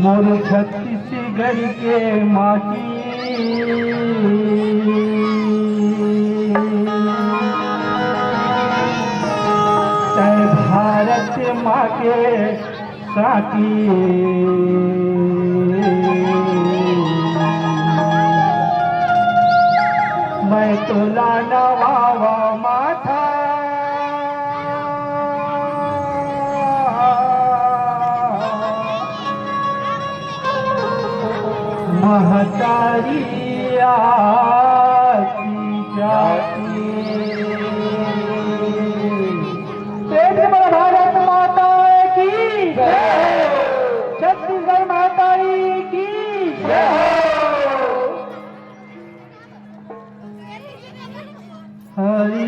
मोर छत्तीसगढ़ के माटी तय भारत माँ के साथी मैं तुला नवावा माथा महतारी आती जाती तेज बड़ा भारत माता की जय, छत्तीसगढ़ माता की जय। हरि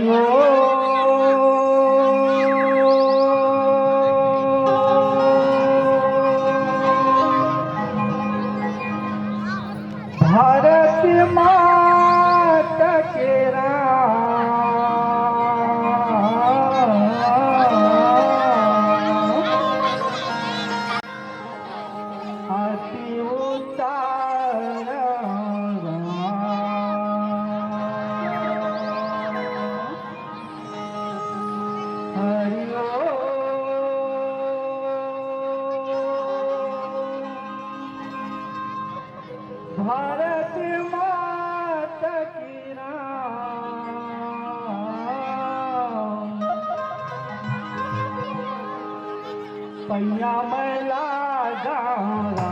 भारत माता के आरती उतार हरि भारत माता की पैया मैला गारा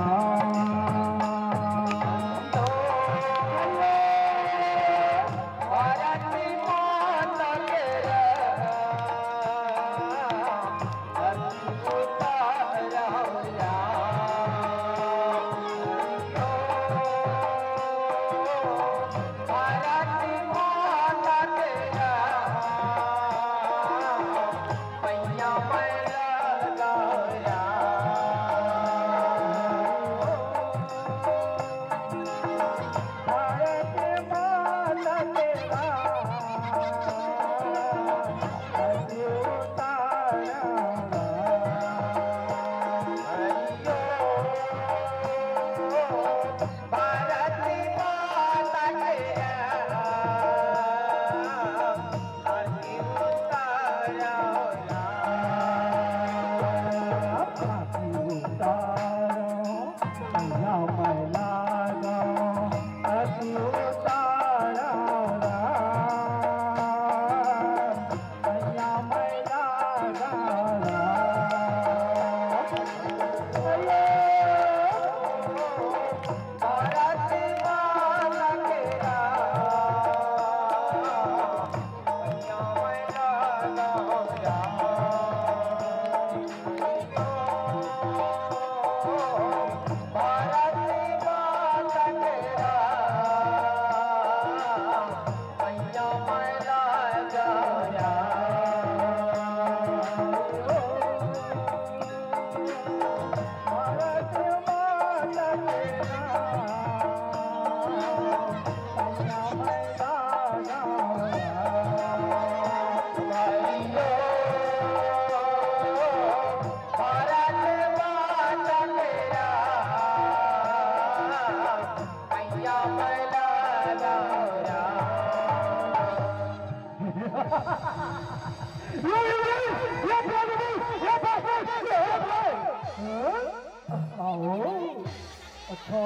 अच्छा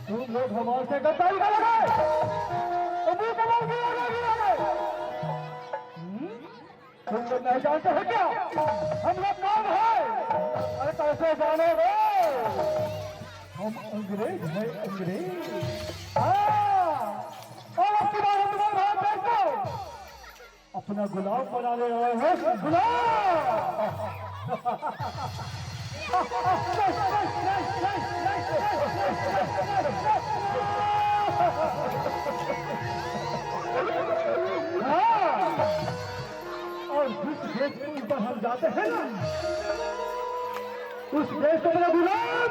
तुम लोग हमारे से गद्दारी कर लगे तुम लोग नहीं जानते हो क्या हम लोग कौन है? अरे कैसे जाने दो हम अंग्रेज हैं अंग्रेज। और आपकी बात हम तुम्हारे भाई देखो अपना गुलाम बनाने आए हैं गुलाम। और जिस देश के ऊपर हम जाते हैं ना उस देश को मेरा गुलाम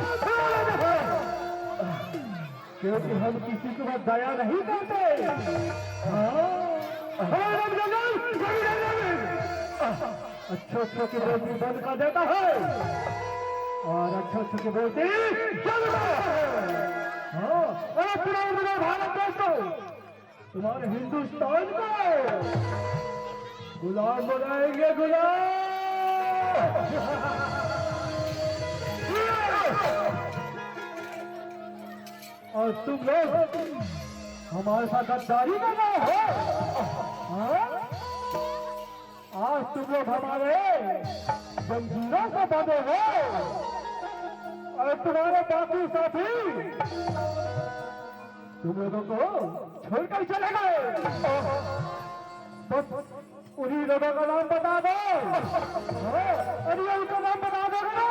क्योंकि हम किसी के बाद दया नहीं करते। अच्छे अच्छे की रोटी बंद कर देता है और अच्छे अच्छे के बोलते हाँ अरे पूरा भारत देश को तुम्हारे हिंदुस्तान को गुलाम बनाएंगे गुलाम। और तुम लोग हमारे साथ गद्दारी कर रहे हो। हाँ? आज तुम लोग हमारे जंजीरों से बंधे हो और तुम्हारे बाकी साथी तुम लोगों को छोड़कर चले गए। बस उन्हीं लोगों का नाम बता दो। अरे उनका नाम बता दोगे ना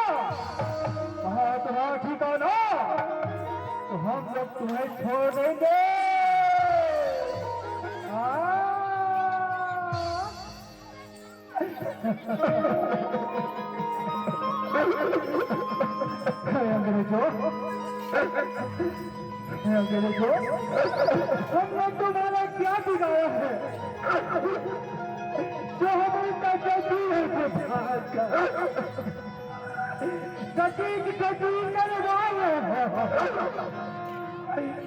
कहाँ तुम्हारा ठिकाना तो हम लोग तुम्हें छोड़ देंगे। अंग्रेजों हमने तुम्हारा क्या बिगाड़ा है जो हमें कटी है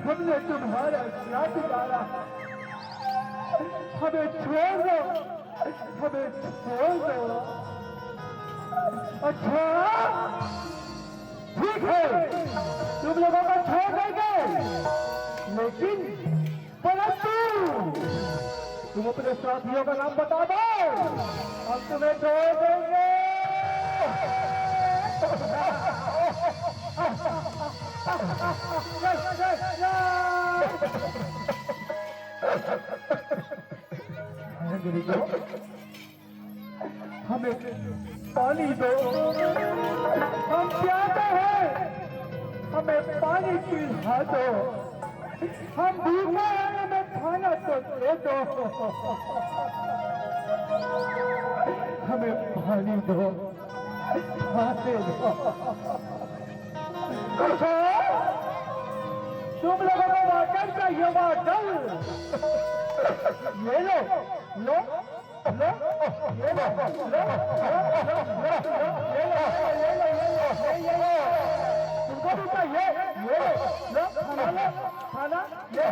हमने तुम्हारा क्या बिगाड़ा हमें छोड़ दो हमें छोड़ दो। अच्छा ठीक है तुम लोगों को छोड़ देंगे लेकिन परंतु तुम अपने साथियों का नाम बता दो हम तुम्हें छोड़ देंगे। हमें पानी दो हम प्यासे हैं हमें पानी पिला दो हम भूखे हैं हमें खाना तो दे दो। हमें पानी दो खाने दो। अच्छा तुम लोगों को वाटर चाहिए वाटर ले लो लो लो ये लो लो तुमको भी चाहिए ये लो खाना लो खाना ये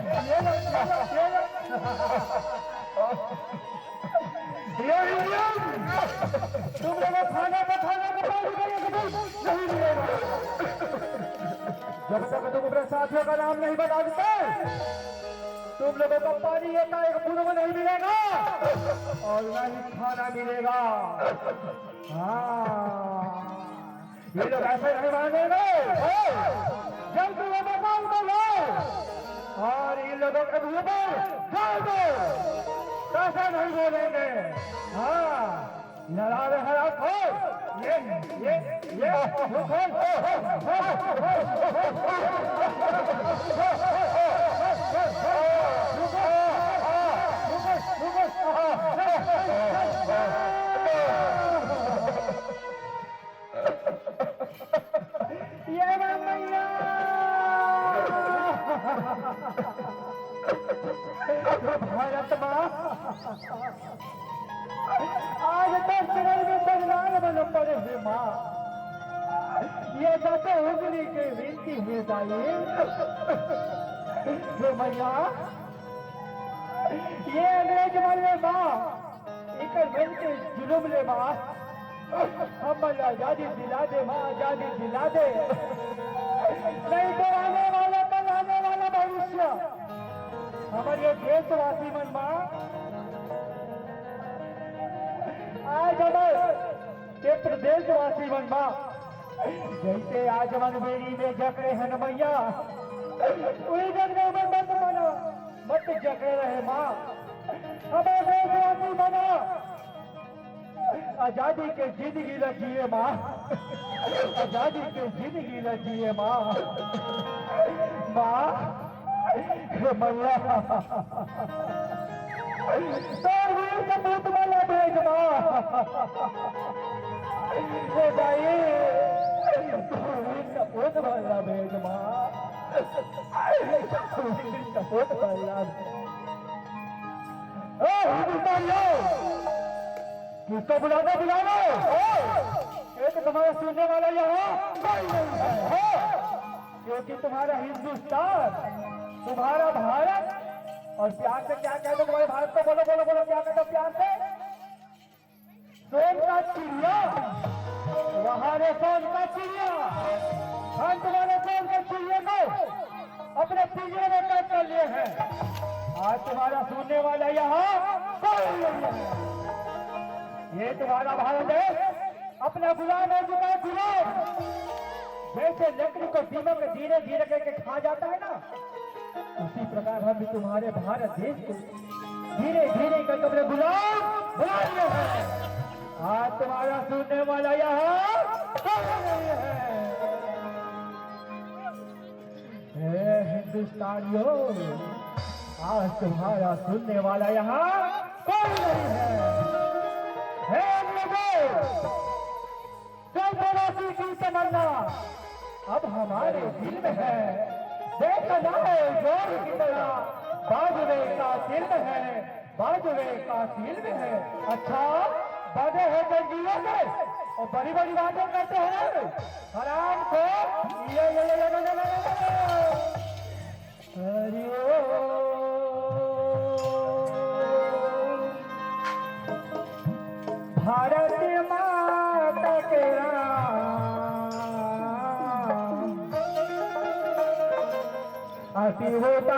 लो तुम लोगों खाना का नहीं मिलेगा जब तक तुम अपने साथियों का नाम नहीं बता देते तुम लोगों को पानी एक पूर्व में नहीं मिलेगा और न ही खाना मिलेगा। हाँ ये लोग ऐसे नहीं मानेंगे जब तुम मकान को लो और इन लोगों के मुंह पर डाल दो कैसे नहीं बोलेंगे। हाँ लड़ा रहे आप हो ये भारत माँ आज 10 मिनट में बदलाव बन पड़े हैं माँ ये जाते उगली के विनती है दाई मैया ये अंग्रेज वाले माँ एक के जुलूम ले माँ हम आजादी दिला दे माँ आजादी दिला दे नहीं तो आने वाला कल आने वाला भविष्य हमारे देशवासी मन माँ आज हमारे प्रदेशवासी मन माँ जैसे आज मन मेरी में जकड़े हैं मैया वही जगह में मत बनो मत जकड़े रहे माँ हमारे देशवासी बनो आजादी के जिंदगी रखिए माँ आजादी के जिंदगी रखिए माँ माँ मैया तो वीर सपूत वाला भेज माँ भाई सपूत वाला भेज माँ सपूत वाला हिंदुस्तानियों किसको बुलाना बुला लो एक तुम्हारा सुनने वाला यहाँ कोई नहीं है, क्योंकि तुम्हारा हिंदुस्तान, तुम्हारा भारत, और प्यार से क्या कहते हो तुम्हारे भारत को? बोलो बोलो बोलो, क्या कहते हो प्यार से? सोन का चिड़िया, तुम्हारे सोन का चिड़िया। हम तुम्हारे सोन के चिड़िया को अपने पिंजरे में कैद कर लिए हैं। आज तुम्हारा सुनने वाला यहाँ कोई नहीं है। ये तुम्हारा भारत देश अपना गुलाम हो चुका है, गुलाम। जैसे लकड़ी को दीमक धीरे धीरे करके खा जाता है ना, उसी प्रकार हम भी तुम्हारे भारत देश को धीरे धीरे करके अपने गुलाम बना लिए हैं। आज तुम्हारा सुनने वाला यहाँ कोई नहीं है। हे हिंदुस्तानियों, आज तुम्हारा सुनने वाला यहाँ कोई नहीं है। हे लोगों, की तमन्ना अब हमारे दिल में है। देखना है जोर की तरह, बाजुए का दिल में है, बाजुए का दिल में है। अच्छा, बड़े हैं जंजीरों से और बड़ी बड़ी बातें करते हैं। हराम को भारत माता के अति होता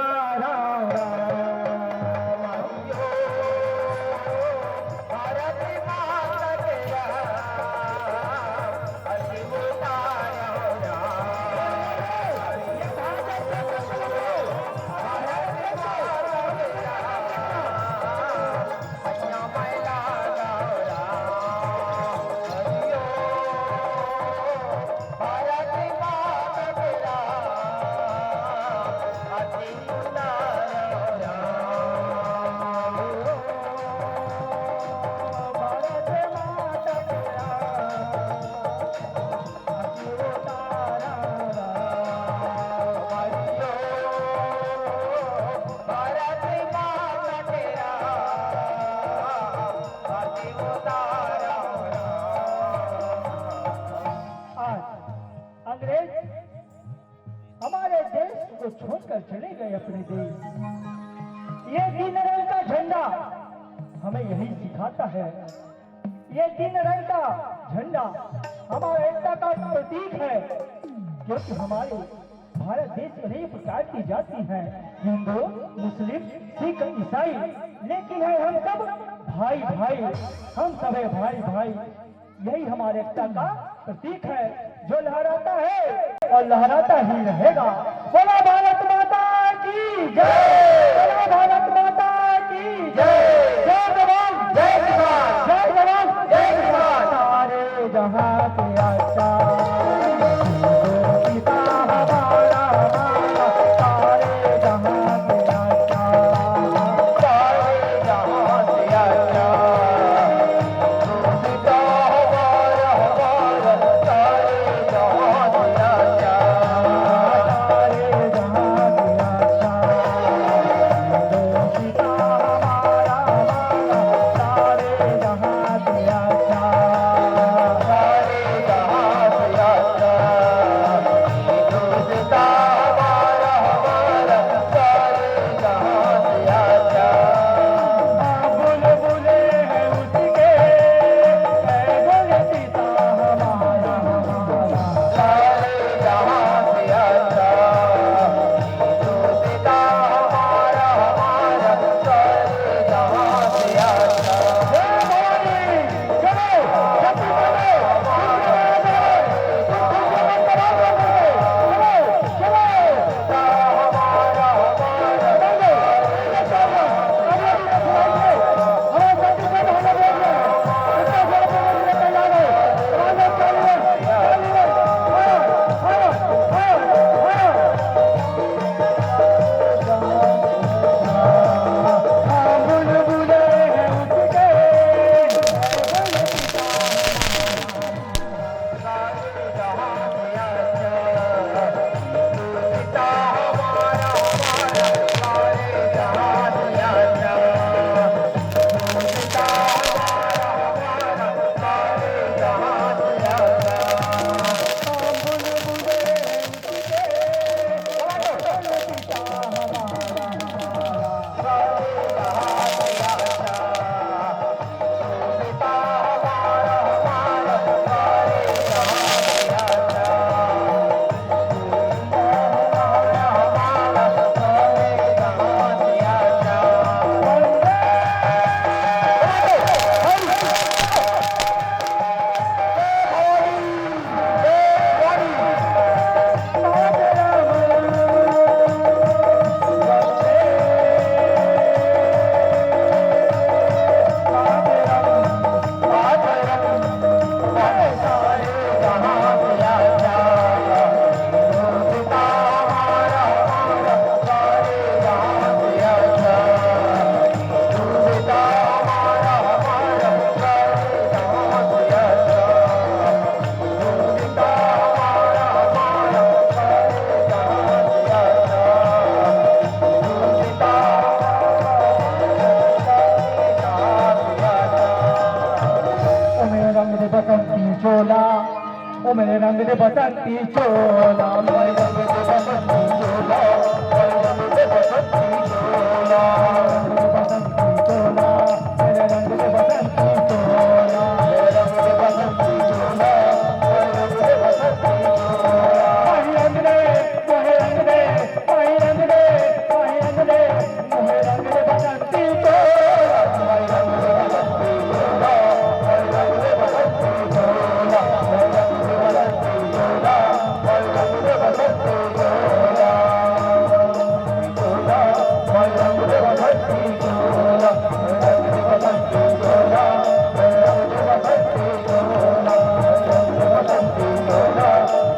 छोड़कर चले गए अपने देश। ये 3 रंग का झंडा हमें यही सिखाता है। ये 3 रंग का झंडा हमारा एकता का प्रतीक है, क्योंकि हमारे भारत देश में अनेक प्रकार की जाति हैं, हिंदू, मुस्लिम, सिख, ईसाई, लेकिन है हम सब भाई भाई, हम सब है भाई भाई। यही हमारे एकता का प्रतीक है, जो लहराता है और लहराता ही रहेगा। बोलो भारत माता की जय, बोलो भारत माता की जय। जय जवान जय किसान, जय जवान जय किसान। सारे जहां के अच्छा पिता हमारा, सारे जहां के अच्छा, सारे जहां के अच्छा ओ मेरे रंग दे बसंती चोला, मेरे रंग दे बसंती चोला, मेरे रंग दे बसंती चोला, बसंती चोला, मेरे रंग दे बसंती चोला, मेरे रंग दे बसंती चोला, मेरे रंग दे बसंती चोला। माही रंग दे, मोहे रंग दे, माही रंग दे, माही रंग दे, मोहे रंग दे बसंती चोला, माही रंग दे बसंती चोला, माही रंग दे बसंती चोला, माही रंग दे बसंती चोला, माही रंग दे बसंती चोला, चोला, माही रंग दे बसंती चोला, माही रंग दे बसंती चोला, माही रंग दे बसंती चोला,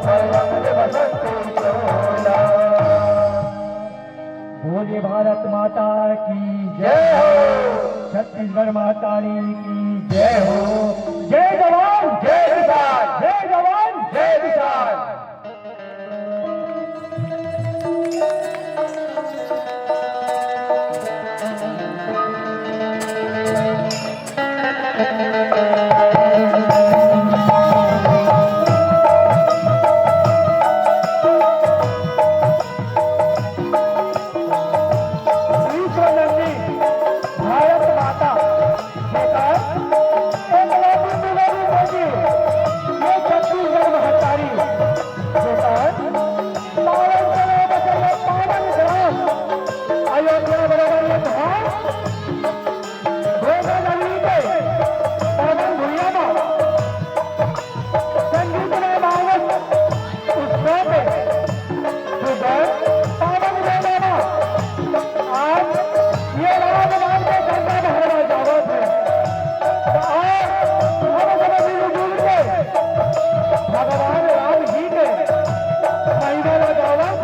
माही रंग दे बसंती चोला। बोलिए भारत माता की जय हो, छत्तीसगढ़ माता की जय हो। जय जवान जय किसान, जय जवान जय किसान। भारत माता ये छत्तीसगढ़ महतारी पावन ग्राम अयोध्या बराबर ये धाम नगरी के पावन भूया संगीत में मानस उत्सव में पावन मेला आज ये राम नाम के गंगा बहरवा जावत है। आज हम सब मिलजुल के भगवान राम जी के महिमा लगावत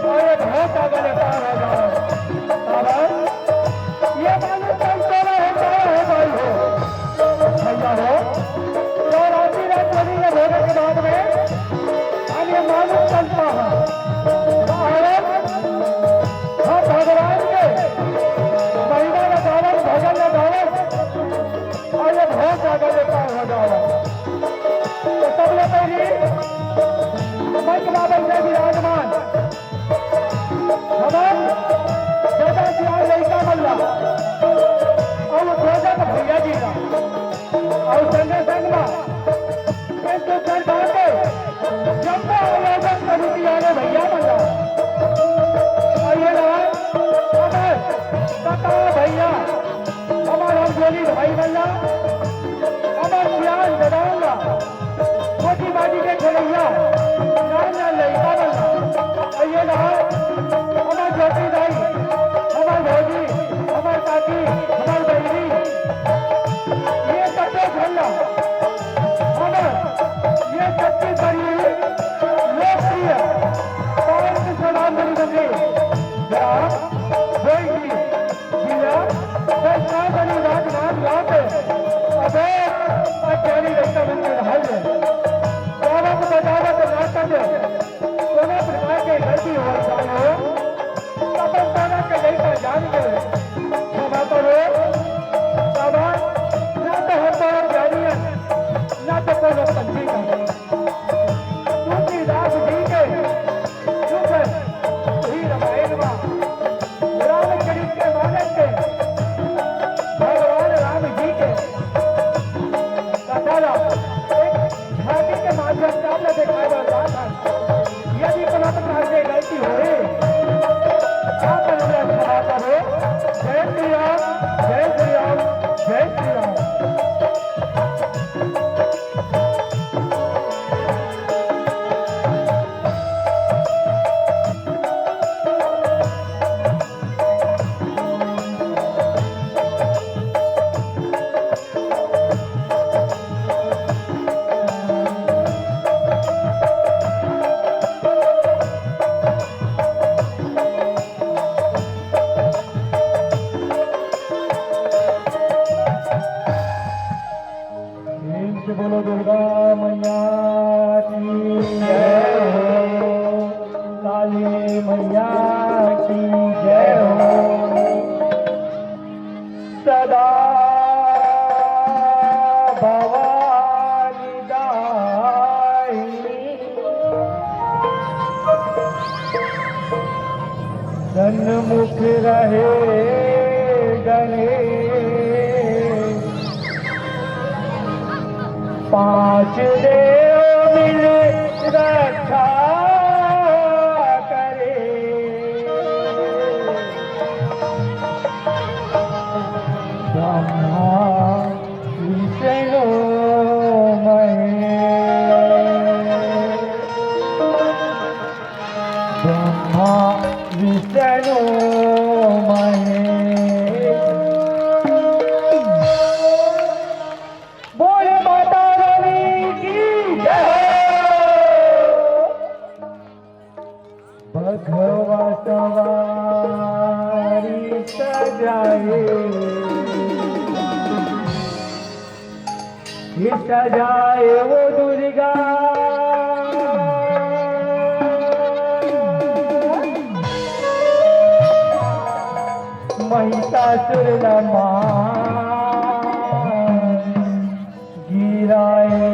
और ये बहुत आगे पार हो जावत। ये मालूम चलता है भाई हो भैया हो तो रात्रि रात चली है भोगे के बाद में हम ये मालूम चलता है हम भगवान के महिमा लगावत भजन लगावत और ये बहुत आगे पार हो जावत। तो सब लोग पहली मंच बाबल में विराजमान हमार दादा जी आज लड़का मल्ला और वो ध्वजा का भैया जी का और संगे संग में एक दो कर बाटे जम्बो आयोजन कमेटी वाले भैया मल्ला और ये हमारे काका भैया हमारा जोली भाई मल्ला हमार प्यार ददाला छोटी बाटी के खलैया नाना लड़का मल्ला और ये हमार ज्योति दाई हमार भौजी हमार काकी हमार बहनी ये कटे झल्ला हमार ये छत्तीसगढ़ी लोकप्रिय पावन के सलाम बनी बने ग्राम भोईगी जिला संस्था बनी राजनाथ लाते अबे अचारी रखता मंदिर हल बाबा को बजावत नाटक दोनों प्रकार के गलती हो जाए अपन ताना के लड़का जान के क्षमा करो बाबा ना तो हमारा ज्ञानियन ना तो कोनो पंछी का दूसरी दास जी के चुप वही रामायण में रामचरित के मानस के भगवान राम जी के कथाला एक झांकी के माध्यम से आपने दिखाया था यदि कोनो प्रकार से गलती हो सन्मुख रहे गणेश, पांच देव मिल रक्षा करे, ब्रह्मा विष्णु विष्णु महेश। बोले माता रानी की जय। भगवा सवारी सजाए, सजाए वो दुर्गा महिषासुर गिराए।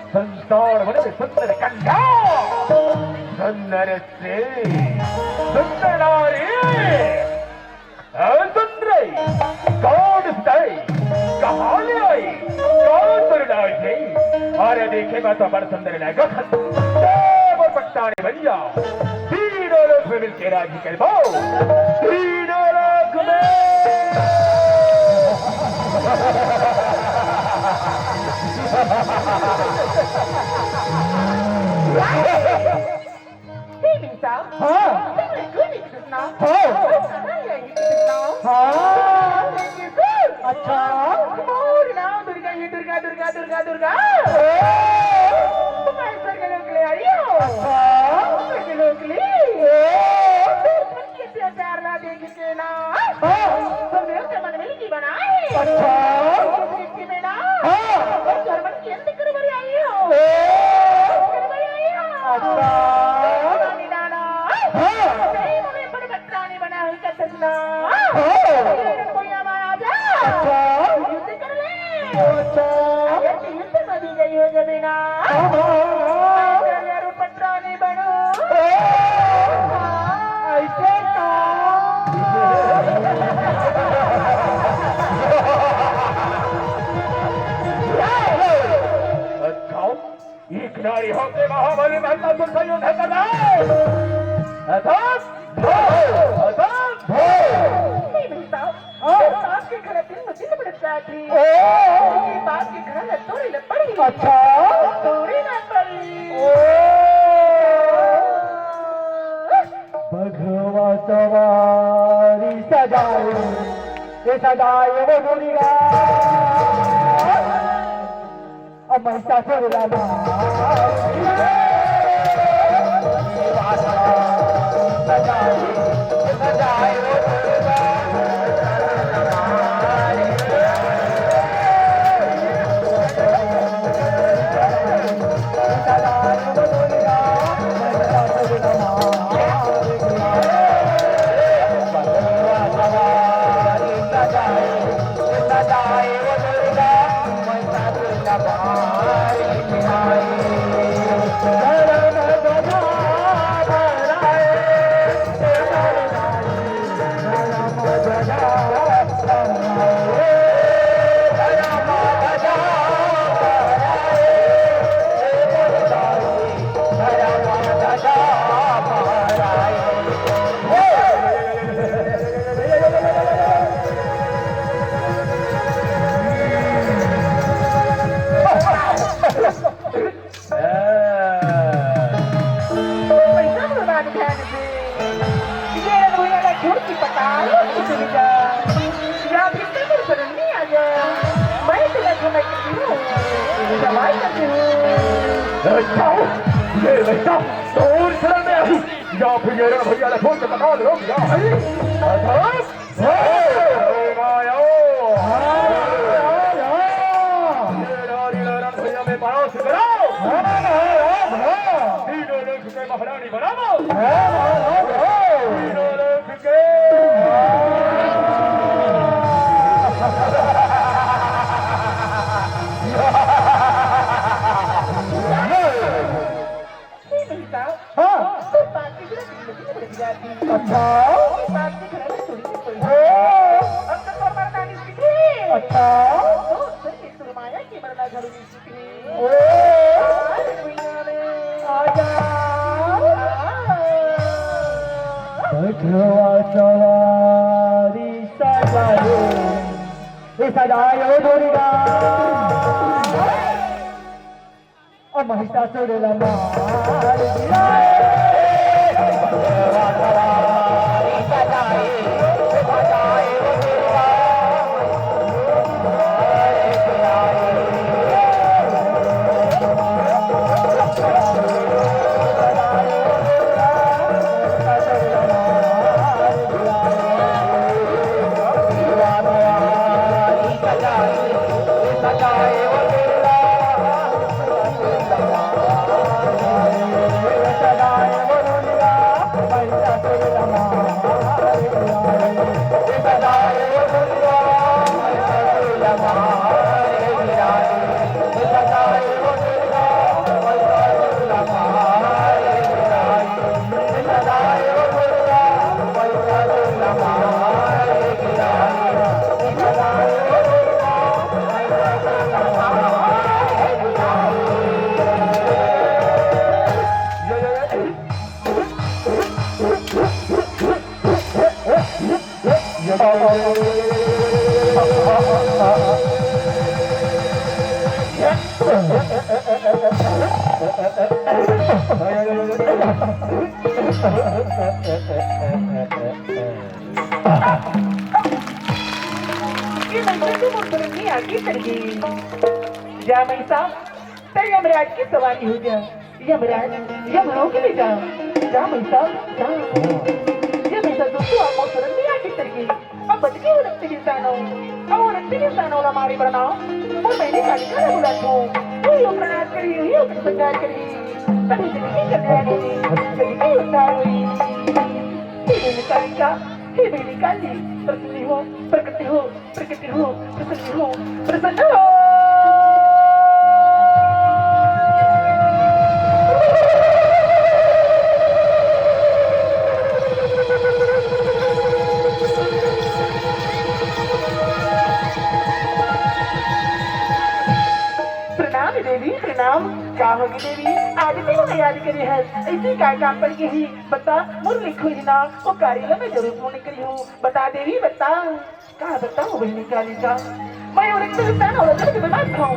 संसार बने सुंदर कन्या, सुंदर से सुंदर नारी, सुंदर कौन स्ताई कहाँ ले आई, कौन सुरनाई थी? अरे देखे मैं तो बड़ सुंदर लगा, देव और पट्टाने भैया तीनों लोग में मिलके राजी कर पाओ, तीनों लोग में अच्छा दुर्गा ये दुर्गा दुर्गा दुर्गा दुर्गा तुम ऐसा के लोग ले आई हो, के लोग ले प्यार ना देख के ना तो मेरे से मन में की बनाए। अच्छा में ना धर्म के अंदर कर बड़ी आई हो, कर बड़ी आई हो। अच्छा नानी नाना नहीं मुझे पर बच्चा नहीं बना है कतना कोई हमारा जा युद्ध कर ले। अच्छा युद्ध में भी गई हो जमीना पत्रा नहीं बनो ऐसे एक नारी होते महाबली महिला तुमसे युद्ध करना आपके घर दिन मुझे पड़ता थी बात के घर तोड़ी न पड़ी। अच्छा तोड़ी न पड़ी सवारी सजाए ये सजाए वो दुनिया अब मैं सासुर लाना सजाए वो भैया ने फोन बता दो भैया में पास कराओ महारानी बनाओ सवारी सजाए दुर्गा और महिषासुर यमराज की सवारी हो जा यमराज यमलोक ले जा महिषा दोस्तों आप मोसरन में आके चढ़ी अब बटके हो रखते इंसानों अब वो रखते इंसानों हमारी बनाओ और मैंने काली का बोला तू यो प्रणाम करी यो प्रणाम करी सभी जिंदगी कल्याण हुई जिंदगी उद्धार हुई हे मेरी काली प्रकृति हो प्रकृति हो प्रकृति हो प्रकृति हो प्रसन्न हो क्या होगी देवी आज भी हमें याद करी है इसी का काम पर ही बता मुर लिखो ना वो कार्यालय में जरूर फोन करी हूँ बता देवी बता कहा बताओ बहनी काली का may ulit na yung tanaw na talaga ba ko?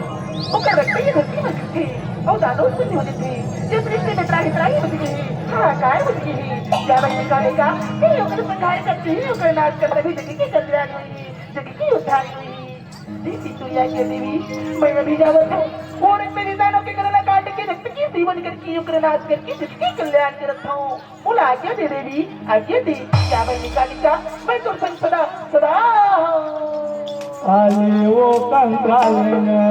O karakter yung hindi magkiki. O dados mo niyo dito. Yung triste na trahe-trahe mo sige. Hakay mo sige. Gabay ni kaya ka. Kayo ka na pagkain ka siyo. Kaya naat ka tabi. Jagiki ka dyan mo. Jagiki yung tayo. Dito yan ka dewi. May nabinawan ko. Ulit na nitanaw kaya ka na nakatik ka. Nagpikisi mo ni kankiyo ka na naat ka. Jagiki ka lang ka na to. Mula agya di dewi. Agya di. Gabay ni kaya may tursan sada. Sada. aliwo kang kalina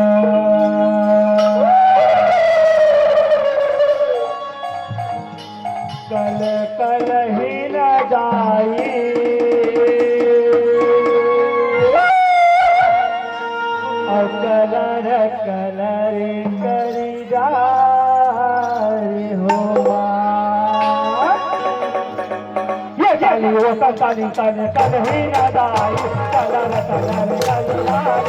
कल कल ही न जाई और colour colour करी जाई हो ये जाली वो कल कल ही न जाई कलर कलर करी जाई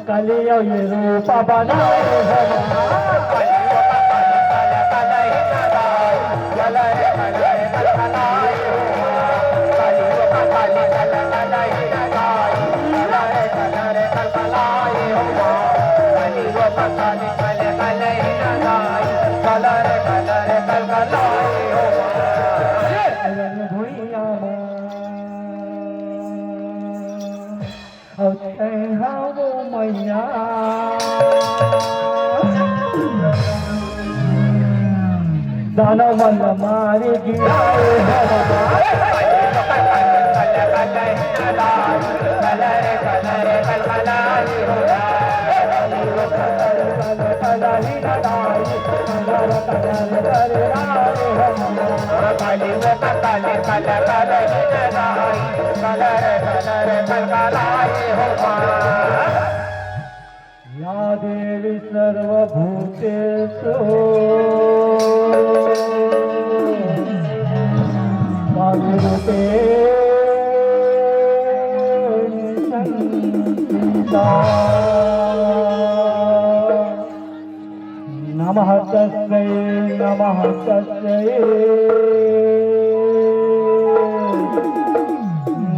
Kaliya ye rupa banaye दाना मन मारी गिराए या देवी सर्वभूतेषु रूपे संस्थिता नमः तस्मै नमः तस्मै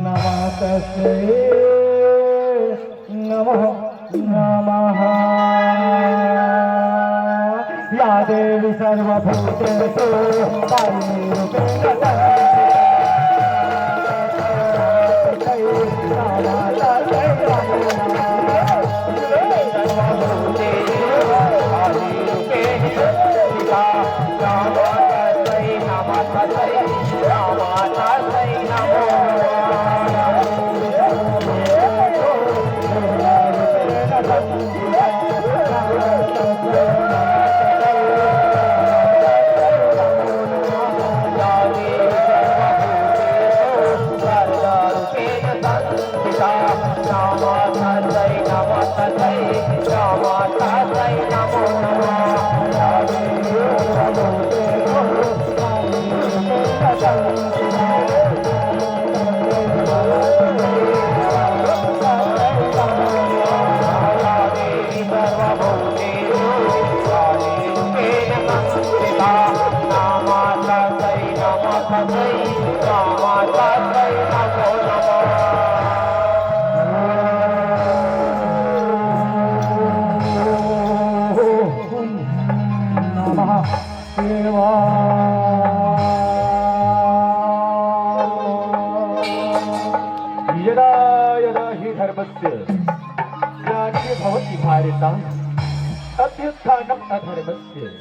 नमः तस्मै नमः नमः या देवी सर्वभूतेषु रूपेण यदा यदा हि धर्मस्य ग्लानिर्भवति भारत अभ्युत्थानम् अधर्मस्य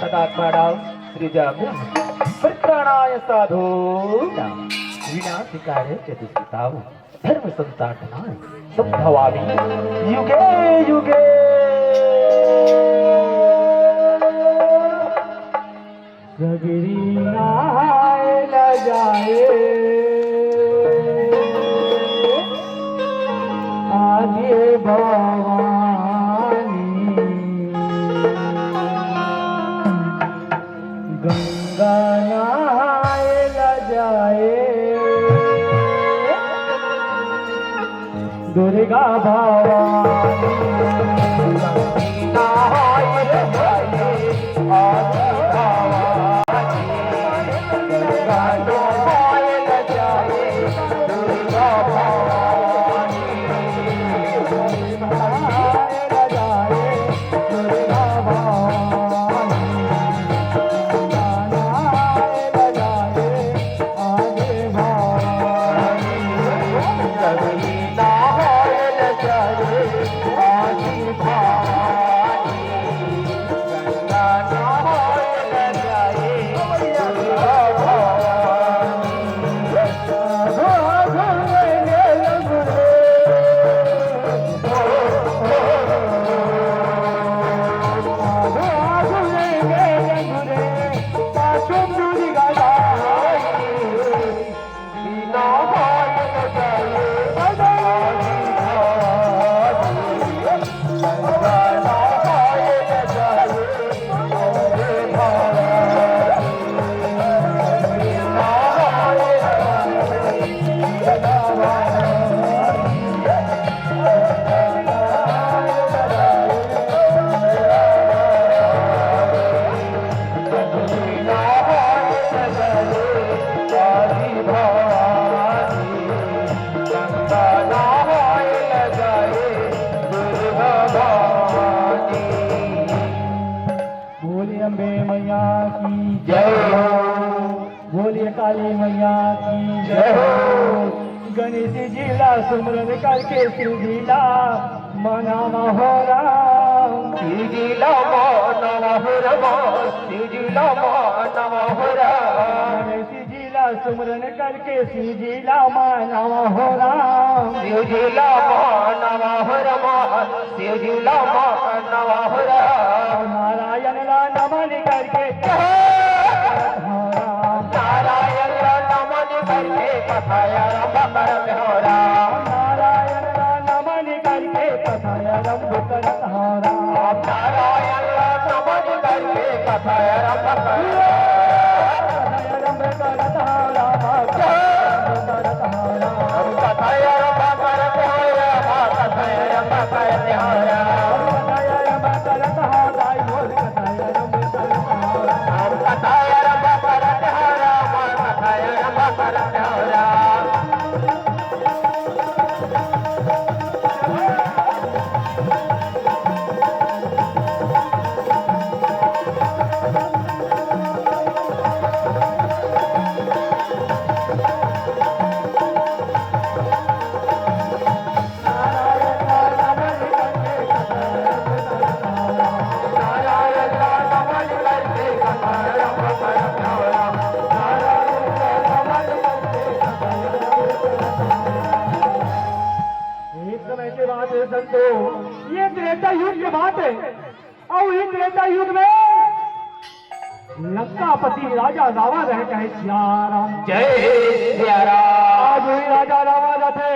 तदात्मानां सृजाम्यहं परित्राणाय साधूनां विनाशकाय च दुष्कृतां धर्म संस्थापनाय संभवामि युगे युगे सगिरी नहाय न जाए दुर्गा भवानी नारायण जाए आदि भवानी गंगा डोबायल जाए दुर्गा भवानी नारायण जाए दुर्गा भवानी नारायण जाए आदि भवानी नारायण जाए आदि भवानी गंगा नारायण जाए दुर्गा भवानी बोलिए अम्बे मैया की जय हो, बोलिए काली मैया की जय हो। गणेश जिला सुमरन करके शिव जिला मनावा हो राम, शिव जिला मनावा हो राम, शिव जिला मनावा हो राम। गणेश जिला सुमरन करके शिव जिला मनावा हो राम, शिव जिला मनावा हो राम, शिव जिला मनावा हो राम। नारायण ला नमन करके नारायण ला नमन करके कथाया रंभ करत हो राम, नारायण ला नमन करके कथाया रंभ करत हो राम, नारायण ला नमन करके कथाया रंभ करत हो राम, कथाया रंभ करत हो राम, कथाया रंभ करत हो राम, कथाया रंभ करत हो राम, कथाया रंभ करत हो राम, कथाया रंभ करत हो राम। संतो ये त्रेता युग की बात है और इस त्रेता युग में लंकापति राजा रावण रहता है सियाराम जय सियाराम। आज वही राजा रावण थे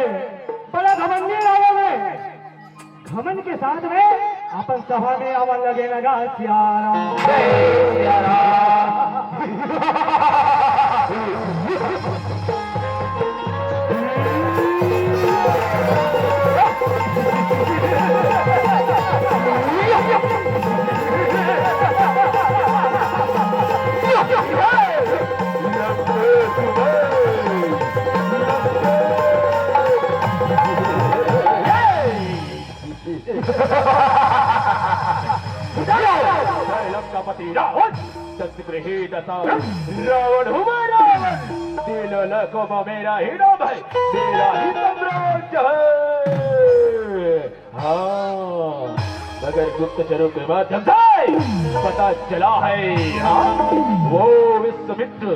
बड़ा घमंडी रावण है, घमंड के साथ में अपन सभा में आवन लगे लगा सियाराम जय सियाराम। लंकापति रावण सत्गृहीत रावण हुआ रावण, दिल लको मेरा ही नाम है, मेरा ही साम्राज्य है। हाँ मगर गुप्तचरों के माध्यम से पता चला है वो विश्वामित्र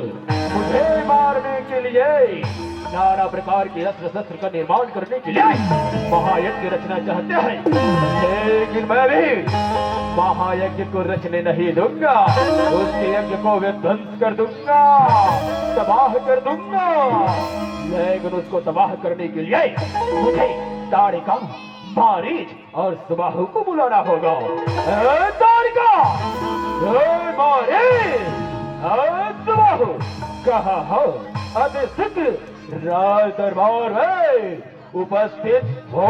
मुझे मारने के लिए नाना प्रकार के अस्त्र शस्त्र का निर्माण करने के लिए महायज्ञ रचना चाहते हैं, लेकिन मैं भी महायज्ञ को रचने नहीं दूंगा, उसके यज्ञ को विध्वंस कर दूंगा, तबाह कर दूंगा। लेकिन उसको तबाह करने के लिए मुझे ताड़िका, मारीच और सुबाहु को बुलाना होगा। ताड़िका, मारीच और सुबाहु कहाँ हो? अति शीघ्र राज दरबार में उपस्थित हो।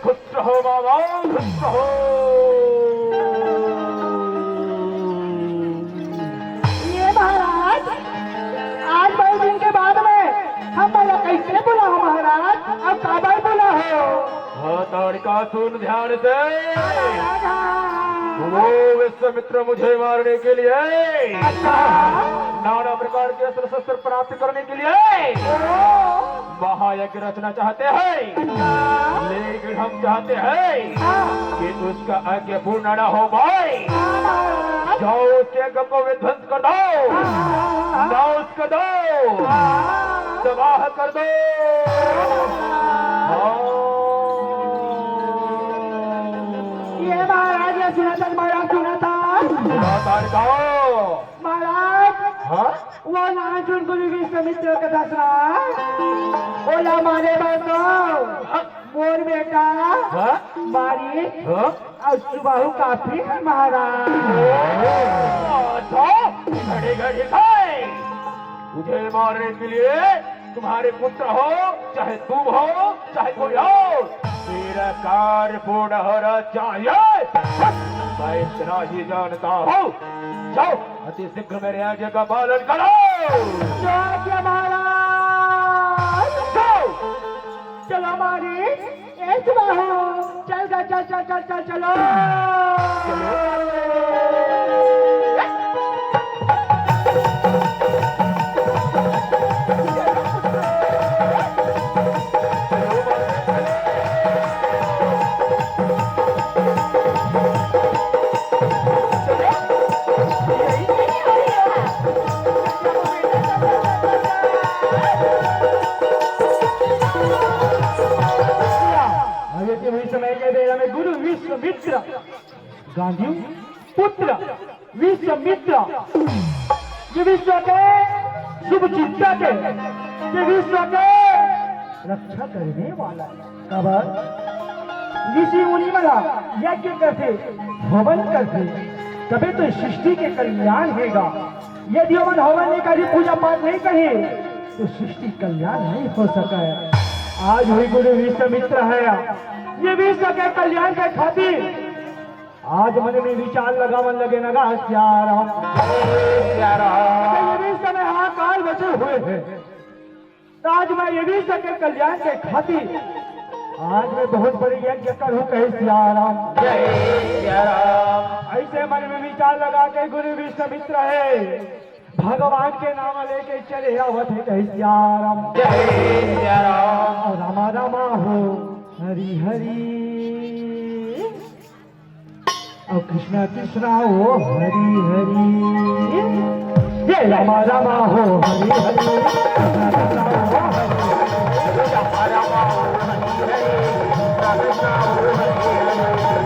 खुश रहो बाबा, खुश रहो। ये महाराज, आज बहुत दिन के बाद में हम वाला कैसे बोला हो महाराज? अब काबर बोला हो? हाँ ताड़िका सुन ध्यान से। वो विश्वामित्र मुझे मारने के लिए, नाना प्रकार के अस्त्र शस्त्र प्राप्त करने के लिए महायज्ञ रचना चाहते हैं, लेकिन हम चाहते हैं कि उसका यज्ञ पूर्ण न हो पाए। जाओ उसके यज्ञ को विध्वंस कर दो, नाश कर दो, तबाह कर दो। ये महाराज ने सुना था, महाराज सुना था महाराज। हाँ वो नारायण गुरु विश्वामित्र कथा सुना, बोला मारे बातो मोर बेटा मारी और सुबाहु काफी है महाराज। घड़ी घड़ी खाए तुझे मारने के लिए, तुम्हारे पुत्र हो चाहे तुम हो चाहे कोई और, तेरा कार्य पूर्ण होना चाहिए। मैं इतना ही जानता हूँ। जाओ अति शीघ्र मेरे आज्ञा का पालन करो। महाराज चलो हमारी चल चल चल चल चल चलो। गुरु विश्वामित्र गांधी पुत्र विश्वामित्र, ये विश्व के शुभ चिंता के, ये विश्व के रक्षा करने वाला कबर ऋषि मुनि वाला यज्ञ करते हवन करते तबे तो सृष्टि के कल्याण होगा। यदि हवन हवन नहीं करी, पूजा पाठ नहीं करी तो सृष्टि कल्याण नहीं हो सका। आज हुई गुरु विश्वामित्र है, ये विश्व के कल्याण के खातिर आज मन में विचार लगावन लगे नगा श्याराम। ये विश्व में हाहाकार बचे हुए हैं, आज मैं ये विश्व के कल्याण के खातिर आज मैं बहुत बड़ी यज्ञ करूं, कहे श्याराम। ऐसे मन में विचार लगा के गुरु विश्वामित्र है, भगवान के नाम लेके चले आवत है, कहे श्याराम। रामा रामा हो हरि हरि, और कृष्णा कृष्णा हो हरि हरि। ये रामा रामा हो हरि हरि, कृष्णा कृष्णा हो हरि हरि,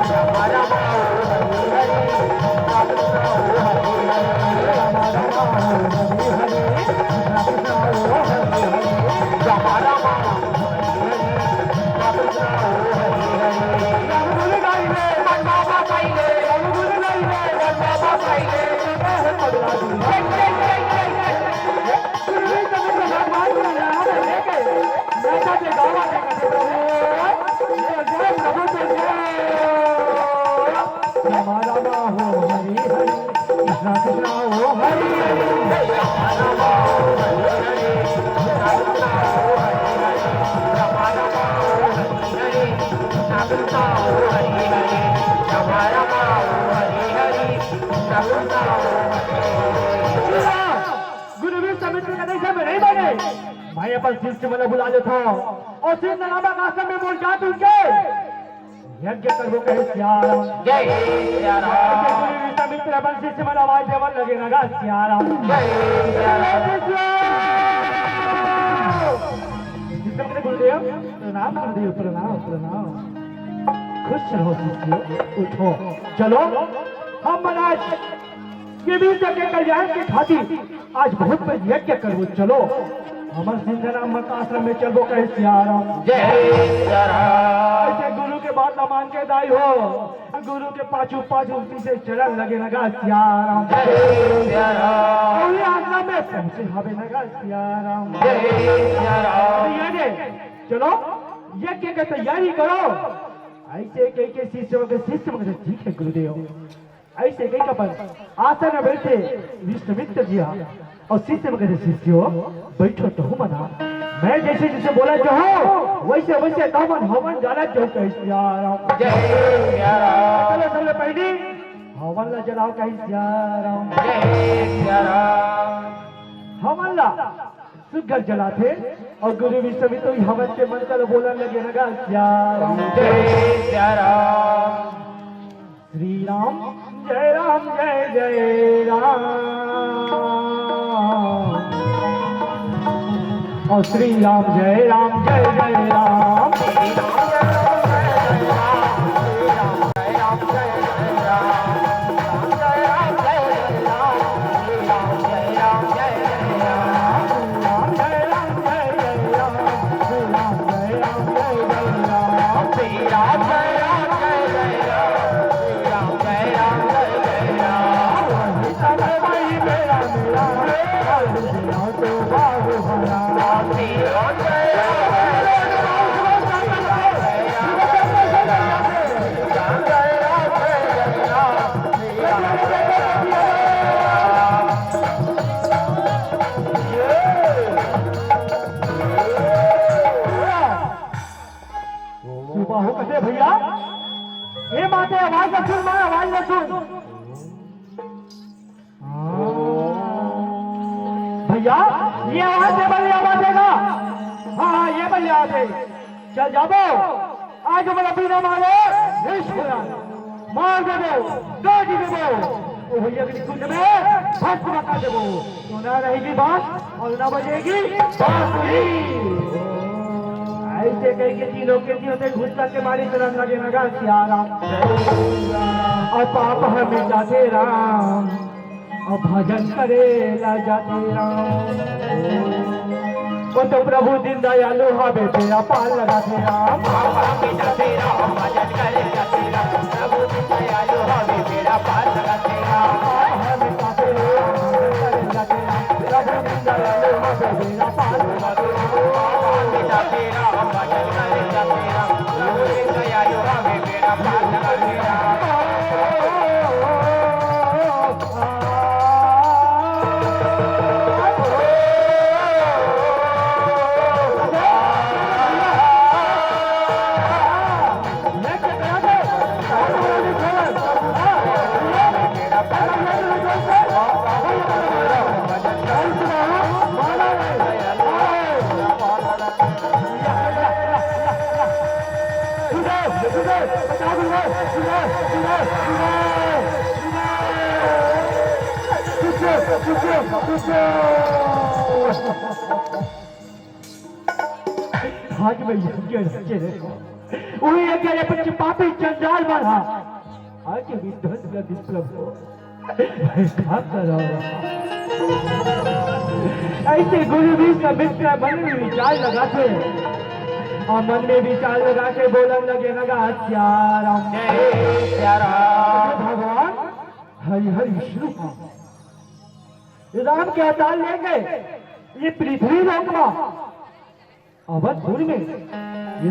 रामा रामा हो हरि हरि, कृष्णा कृष्णा हो हरि हरि, रामा रामा हो हरि हरि, कृष्णा कृष्णा हो हरि हरि, रामा रामा हो हरि हरि, कृष्णा कृष्णा हो हरि हरि, रामा रामा हो हरि हरि, कृष्णा कृष्णा हो हरि हरि। राम गुरु गाइले मन बाबा गाइले, राम गुरु गाइले मन बाबा गाइले, पगला गुरु भगवान का नाम लेके नाचा के गावा के प्रभु तो रामा रामा हो हरि हरि, कृष्णा कृष्णा हो हरि हरि, रामा रामा हो हरि हरि, कृष्णा कृष्णा हो हरि हरि, रामा रामा हो हरि हरि, कृष्णा कृष्णा हो हरि हरि, रामा रामा हो हरि हरि, कृष्णा कृष्णा हो हरि हरि। गुरु विश्वामित्र का देश में नहीं बने, मैं अपन शिष्य मन बुला लेता हूँ और सिंह नामक आश्रम में बोल जा तुझे यज्ञ करबो, कहे श्याराम। जय श्याराम। गुरु विश्वामित्र अपन शिष्य मन आवाज देवन लगे नगा श्याराम। जय श्याराम। गुरुदेव प्रणाम, गुरुदेव प्रणाम प्रणाम। खुश रहो शिष्य, उठो चलो हम आज ये विश्व के कल्याण के खातिर आज बहुत बड़ी यज्ञ करबो, चलो अमर सिंह नामक आश्रम में चलबो, कहे श्याराम। जय श्याराम। ऐसे गुरु के बात न मान के दाई हो गुरु के पाछू पाछू पीछे चलन लगे नगा सियाराम और आज्ञा में पहुंचे हवे नगा सियाराम चलो यज्ञ की तैयारी करो ऐसे कई के शिष्य मगर ठीक है गुरुदेव ऐसे कई का पर आसन में बैठे विष्णुमित्र जी और शिष्य मगर शिष्यो बैठो तो हूँ मना मैं जैसे जैसे बोला जो हो वैसे वैसे दामन हवन जाना जो कहीं सियाराम चलो सबसे पहले हवन ला जलाओ कहीं सियाराम हवन ला सुगर जलाते और गुरु विश्वमित्र हवन के मंत्र बोलने लगे लगा सियाराम श्री राम जय राम जय जय राम और श्री राम जय जय राम भैया ये बातें आवाज न सुन मैं आवाज न सुन भैया ये आवाज से बड़ी आवाज देगा हाँ ये बड़ी आवाज है चल जाबो आज बोला बिना मारे मार दे दो जी दे वो भैया की कुंड में भस्म बता दे तो ना रहेगी बात और ना बजेगी बांसुरी ऐसे कई के तीनों में घुसता के मारी तरह लगे लगा सियाराम और पाप हमें जाते राम और भजन करे ला जाते राम वो तो प्रभु दिन दयालु हमें तेरा पाल लगाते राम भजन करे जाते राम प्रभु दिन दयालु हमें तेरा पाल लगाते राम हमें जाते राम भजन करे जाते राम प्रभु दिन दयालु हमें तेरा पाल लगाते राम जाते राम भजन करे जाते राम प्रभु दिन दयालु हमें तेरा पाल लगाते राम आज मैं यज्ञ रखे वही यज्ञ ने पच्ची पापी चंडाल मारा आज विध्वंस का विप्लव हो ऐसे गुरु भी मित्र मन में विचार लगाते और मन में विचार लगा के बोलन लगे लगा सियाराम भगवान हरि हरि विष्णु राम के अवतार ले गए ये पृथ्वी लोक में अवधपुर में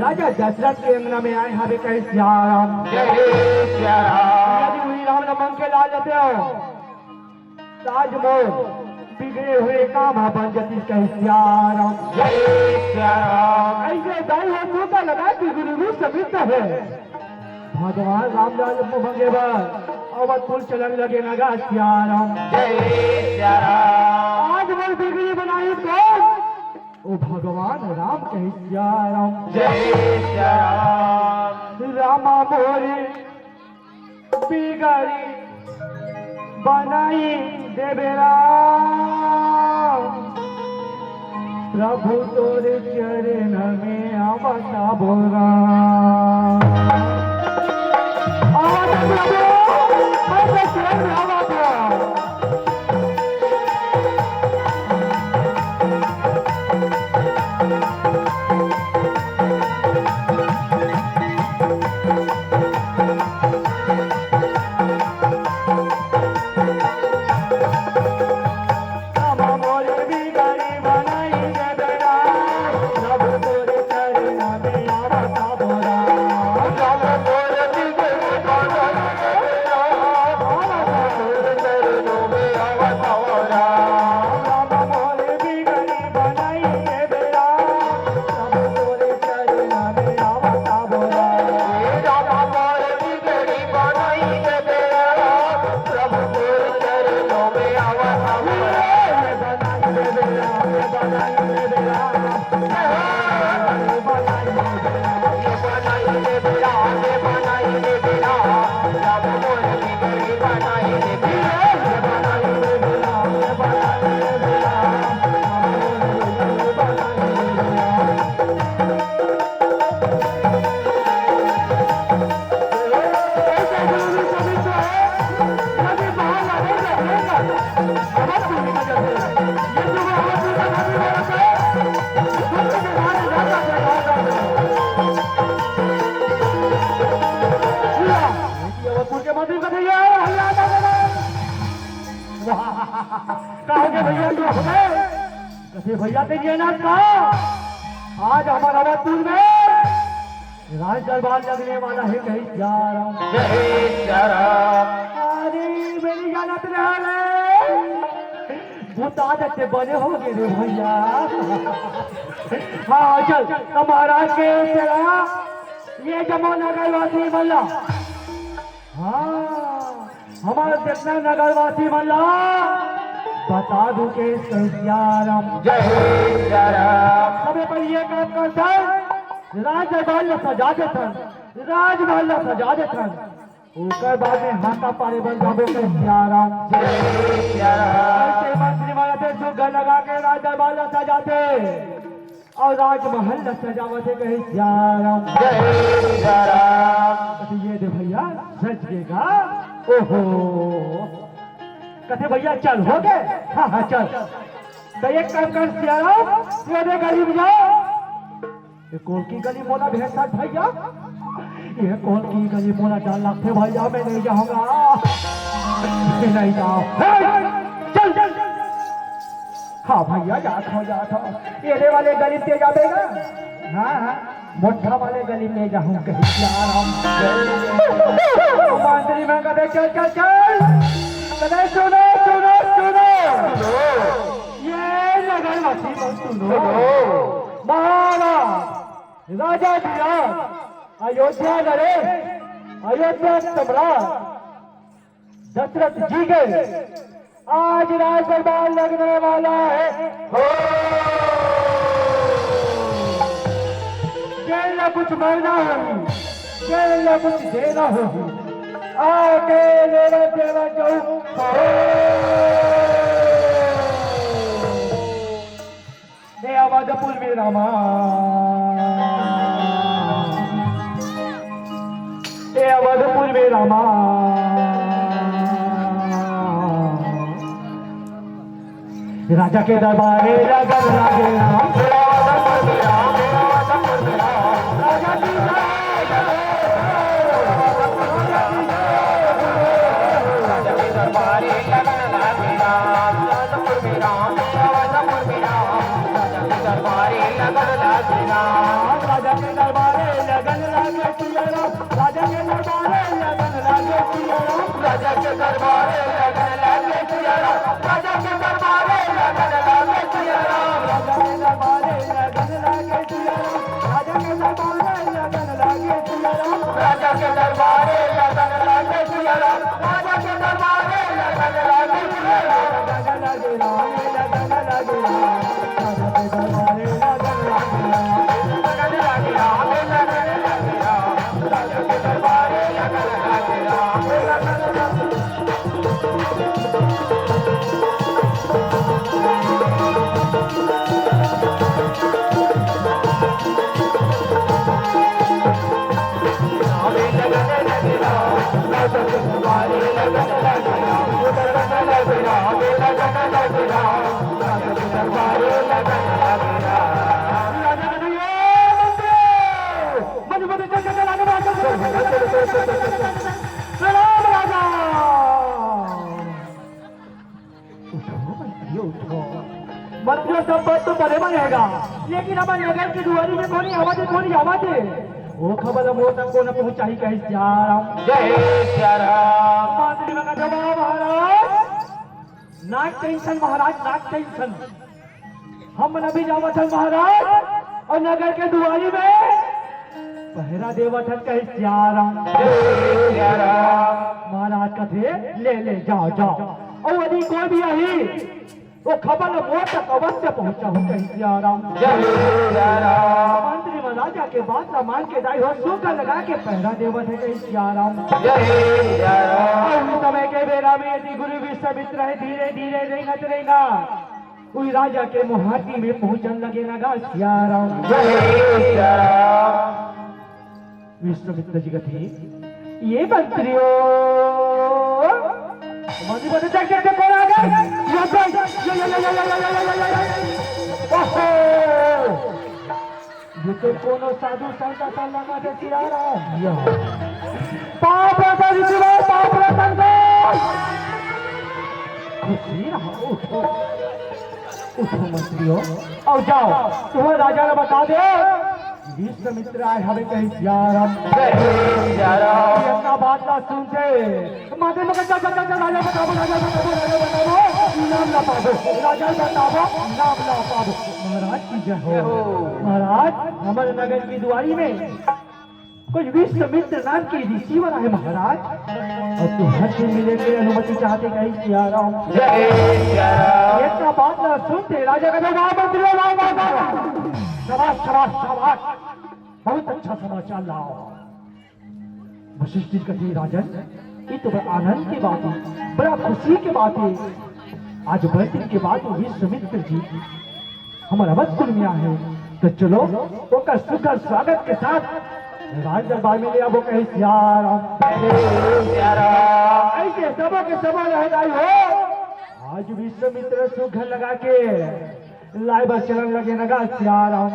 राजा दशरथ के अंगना में आए हमें कहे सियाराम यदि वही राम नमन के ला लेते हो ताजमहल बिगड़े हुए काम बन जाती कहे सियाराम ऐसे दाई हो टूटा लगा कि गुरु समित है भगवान रामलाल मंगे अवधपुर चलन लगे लगा सियाराम आज वो बिगड़ी बनाई कौन ओ भगवान राम कहे सियाराम रामा मोरे बिगड़ी बनाई देवेरा प्रभु तोरे चरण में आवता बोरा बोले भैया तेरी नाच का आज हमारा अवधपुर में राज दरबार लगने वाला है कहीं जा रहा हूँ। जय जा राम। अरे मेरी जानत रहे भूता जैसे बने हो गए रे भैया। हाँ चल महाराज के तेरा ये जमाना नगरवासी मल्ला। हाँ हमारा जितना नगरवासी मल्ला बता दूं के सैयाराम। जय जा राम। समय पर ये काम करता राज दरबार में सजा देता राजमहल में सजा देता उसके बाद में हाथा पारे बन जाबो के सैयाराम। जय जा राम। ऐसे मंत्री महाराज सुगर लगा के राज दरबार में सजाते और राजमहल में सजावते कहे सैयाराम। जय जा राम। ये दे भैया सच गेगा। ओहो कहते भैया चल हो गए। हाँ हाँ चल तो एक काम कर सियाराम ये दे गरीब जाओ ये कौन की गली मोला भेजता भैया ये कौन की गली मोला डाल लगते भैया मैं नहीं जाऊंगा नहीं जाओ चल चल हाँ भैया जात हो ये दे वाले गली से जाएगा। हाँ हाँ मोटा वाले गली में जाऊँ कहीं सियाराम। मंत्री में कहते चल चल चल कहते सुनो सुनो सुनो ये नगरवासी मत सुनो महाराज राजा धीराज अयोध्या गए अयोध्या सम्राट दशरथ जी के आज राज दरबार लगने वाला है। जेल कुछ मरना होगी जेल कुछ देना होगी आके लेना देना जाऊं अवधपुर में रामा अवधपुर में रामा राजा के दरबारे लगन लागे राम राजा की दरबारे लगन लागे राम। अवधपुर में राम। अवधपुर में राम। दरबारे लगन लागे राम। राजा के दरबारे लगन लागे सिया राम। राजा के दरबारे लगन लागे सिया राम। राजा के दरबारे लगन लागे सिया राम। राजा के दरबारे लगन लागे सिया राम। राजा के दरबारे लगन लागे सिया राम। राजा के दरबारे लगन लागे सिया राम। राजा के दरबारे लगन लागे सिया राम। राजा के दरबारे लगन लागे सिया राम। लगन लागे राम लगन लागे राम। राजा के दरबारे लगन लागे राम। लगन लागे राम। लगन लागे राम। राजा के दरबारे लगन लागे राम। लगन लागे मंत्रियों सब बात तो बड़े बनेगा लेकिन अब नगर की दुआरी में कोनी आवाज वो खबर वो तक को न पहुंचाई कहीं जा रहा हूं। जय श्री राम। मंत्री में कहते महाराज नाक टेंशन महाराज नाक टेंशन हम नबी जावत है महाराज और नगर के दुआरी में पहरा देवत है कहीं जा रहा हूं। जय श्री राम। महाराज कहते ले ले जाओ जाओ और यदि कोई भी आई वो खबर वो तक अवश्य पहुंचा हो कहीं जा रहा हूं। जय श्री राम। मंत्री महाराजा के बात न मान के दाई हो सूखा लगा के पहरा देवत है कहीं जा रहा हूं। जय श्री राम। उस समय के बेरा में यदि गुरु विश्वामित्र है धीरे धीरे रेंगत रहेगा उस राजा के मुहाती में पहुंचन लगे लगा सियाराम। जय श्री राम। विश्वामित्र जी कहते ये मंत्रियों मंत्री बोलते देखते कौन आ गए ये तो कोनो साधु संत सा लगा के सियाराम पाप रतन शिवाय पाप रतन खुशी रहो उठो मंत्रियों और जाओ तुम्हें राजा ने बता दे विश्वामित्र आए हमें कहीं जा रहा अपना बात ना सुनते माते में राजा बताओ नाम ना पाबो राजा बताओ नाम ना पाबो महाराज की जय हो महाराज हमारे नगर की दुआरी में कोई विश्वामित्र नाम की ऋषिवर है महाराज और तुम्हारे से मिलने की अनुमति चाहते कहीं जा रहा हूँ एक का बात ना सुनते राजा का शाबाश शाबाश शाबाश बहुत अच्छा समाचार लाओ वशिष्ठ जी कहते राजन ये तो बड़ा आनंद की बात है बड़ा खुशी की बात है आज बड़े दिन के बाद विश्वामित्र जी हमारा अवधपुर में आए तो चलो वो का सुखद स्वागत के साथ राज दरबार में ले अब कहीं ऐसे सबों के सबों रहदाई हो आज विश्वामित्र सुखद लगा के लाए बस चलन लगे नगा सियाराम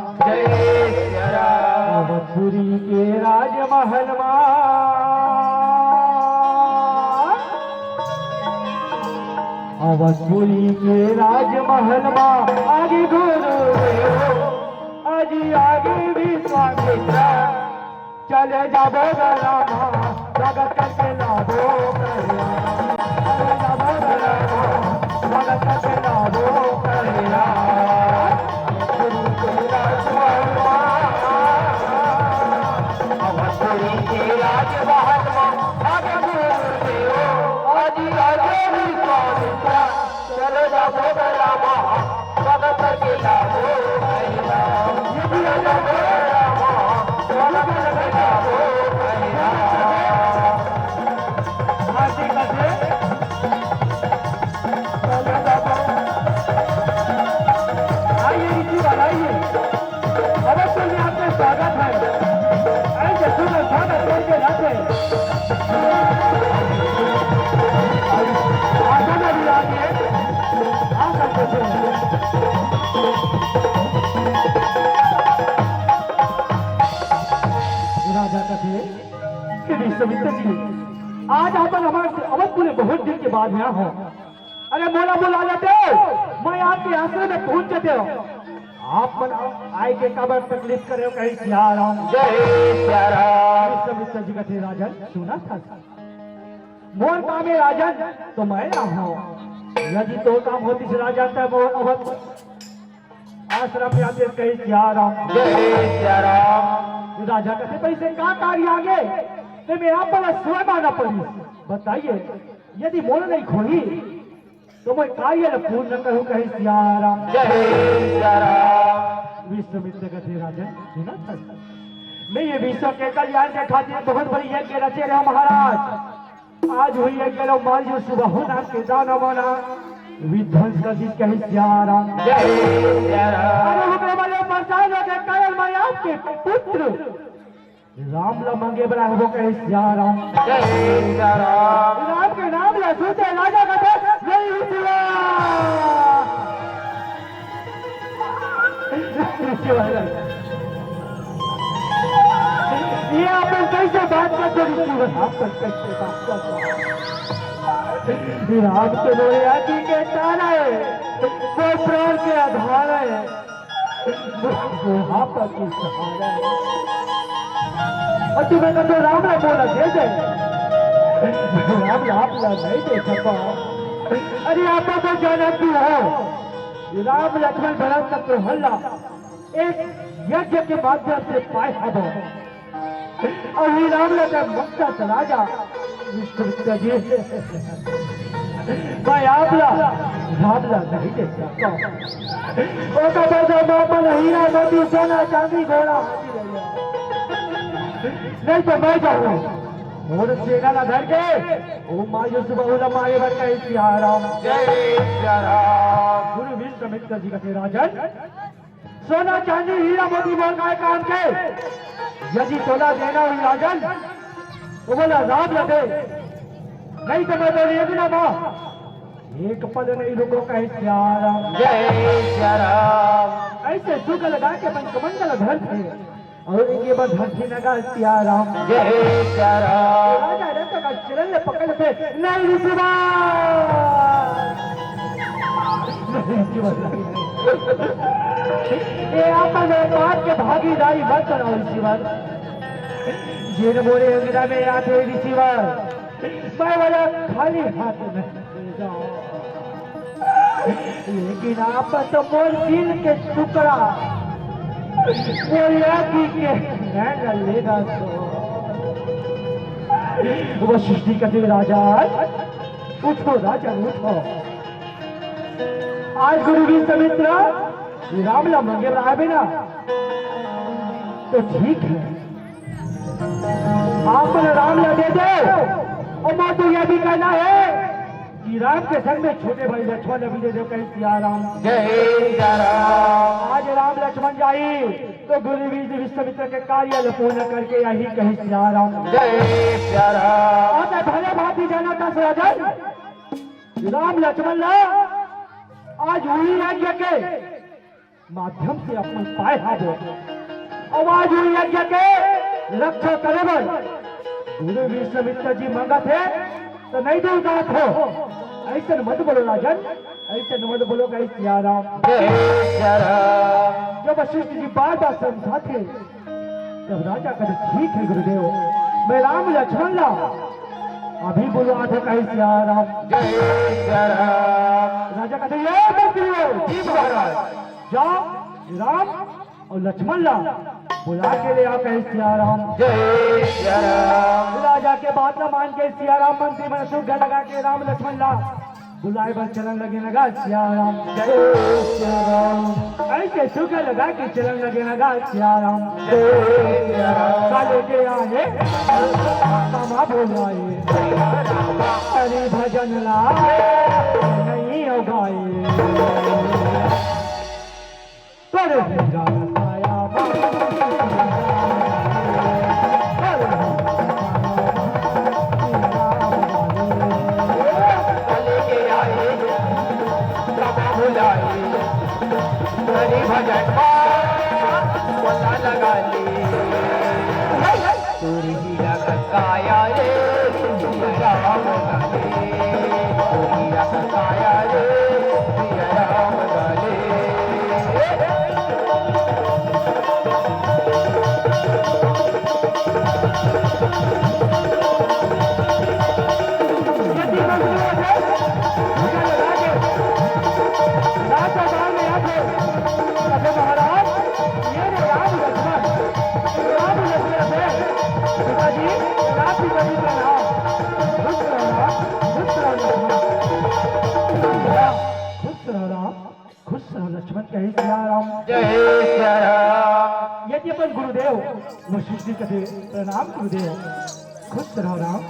अवधपुरी के राजमहल अवधपुरी के राजमहल आगे गुरु आगे विश्वामित्र चले जाबो गलामा स्वागत करके लाबो चले जाबो गलामा स्वागत करके लाबो करेला गुरु के अवधपुरी के राजमहल आगे गुरुदेव आगे विश्वामित्र चले जाबो गलामा स्वागत करके लाबो करेला स्वागत है ऐसे सुंदर स्वागत करके जाते आगे भी आगे राजा कथे विश्वामित्र जी आज अपन हमारे अवधपुर में बहुत दिन के बाद यहाँ हो अरे मोला बोला जाते मैं आपके आश्रम में पहुंच जाते हो आप मन आए के कबर तकलीफ करे कहीं सियाराम विश्वामित्र जी कथे राजन सुना था मोर काम है राजन तो मैं ना हूँ यदि तो काम होती से राजन तब मोर अवध आश्रम में आते कहीं सियाराम राजा कथे पैसे का कार्य आगे तो मैं आप पर स्वयं आना पड़ी बताइए यदि मोर नहीं खोली तो मैं कार्य पूर्ण करूं कहीं सियाराम विश्वामित्र कथे राजन सुना था मैं ये विश्व के कल्याण के खातिर बहुत बड़ी यज्ञ रचे रहे महाराज आज हुई यज्ञ माल जो सुबह हो नाम के दाना माना विध्वंस कर दी कहीं सियाराम अरे हुक्म वाले परेशान हो गए कारण मैं आपके पुत्र राम ला मांगे बड़ा हो कहीं सियाराम राम के नाम ला सुनते राजा कथे नहीं हुआ ये आप कैसे बात करते ऋषिवर आप कैसे बात करते राम तो बोले आदि के तारा है वो प्राण के आधार है वो आप की सहारा है और तुम्हें तो राम ला बोला दे दे राम ला आप ला नहीं दे सका अरे आप तो जाना तू हो राम लक्ष्मण भरत का प्रहल्ला एक यज्ञ के माध्यम से पाए हबो और ही राम लगा मुक्ता चला जा विश्वामित्र जी मैं आपला रामला नहीं दे सकता ओ का बजा मापन हीरा मोती सोना चांदी घोड़ा हाथी नहीं तो मैं जाऊँ और सेना ना धर के ओ मायूस बहुला मारे बन गए सियाराम गुरु विश्वामित्र जी कहते राजन सोना चांदी हीरा मोती बोल गए काम के यदि सोना देना हुई राजन तो बोला राम लगे नहीं तो मैं बोली एक ना एक पल नहीं रुको कहे सियाराम ऐसे सुख लगा के पंचमंडल घर थे और इनके बाद धरती नगा सियाराम राजा रथ का चिरल पकड़ पे नहीं ऋषिवा नहीं ये आपन बात के भागीदारी मत कराओ रिसीवर। जिन बोले अंगना में आते रिसीवर मैं वाला खाली हाथ में जाओ, लेकिन आप तो मोर दिल के टुकड़ा वो यादी के न लेगा तो वो सृष्टि करते राजा उठो राजा उठो। आज गुरु की समित्र रामला मंगे आवे ना तो ठीक है, आप रामला दे दो। और मैं तो यह भी कहना है कि राम के संग में छोटे भाई लक्ष्मण अभी दे दो। कहीं सिया राम जय सिया राम। आज राम लक्ष्मण जाई तो गुरु विश्वामित्र के कार्य पूर्ण करके यही कहीं सिया राम जय सिया राम। और मैं भले भांति जाना था सराजन राम लक्ष्मण ला आज हुई यज्ञ के माध्यम से अपन पाए हाथे आवाज हुई यज्ञ के रक्षा करेबर गुरु विश्वामित्र जी मंगा थे तो नहीं दो दात हो। ऐसे मत बोलो राजन, ऐसे मत बोलो कहीं सिया राम जय सिया राम। जब वशिष्ठ जी बार बार समझा थे तब राजा कहते ठीक है गुरुदेव, मैं राम लक्ष्मण ला अभी बोलो आधे कहीं सिया राम जय सिया राम। राजा कहते ये मंत्रियों जी महाराज। जाओ राम और लक्ष्मण ला बुला के ले आओ कहीं सिया राम जय सिया राम। राजा के बात न मान के सिया राम मंत्री में सुख लगा के राम लक्ष्मण ला बुलाए पर चलन लगे लगा सिया राम जय सिया राम। ऐसे सुख लगा के चलन लगे लगा सिया राम जय सिया राम। काले के आए समा बोलाए हरि भजन ला नहीं हो गाए करे हरि भजन बोला लगा ली सूर्य ही काया रे सिया राम गाले। सूर्य काया रे सिया राम गाले। लक्ष्मण कहीं सिया राम जय सिया राम। यदि अपन गुरुदेव वशिष्ठ कहे प्रणाम गुरुदेव खुश रहो राम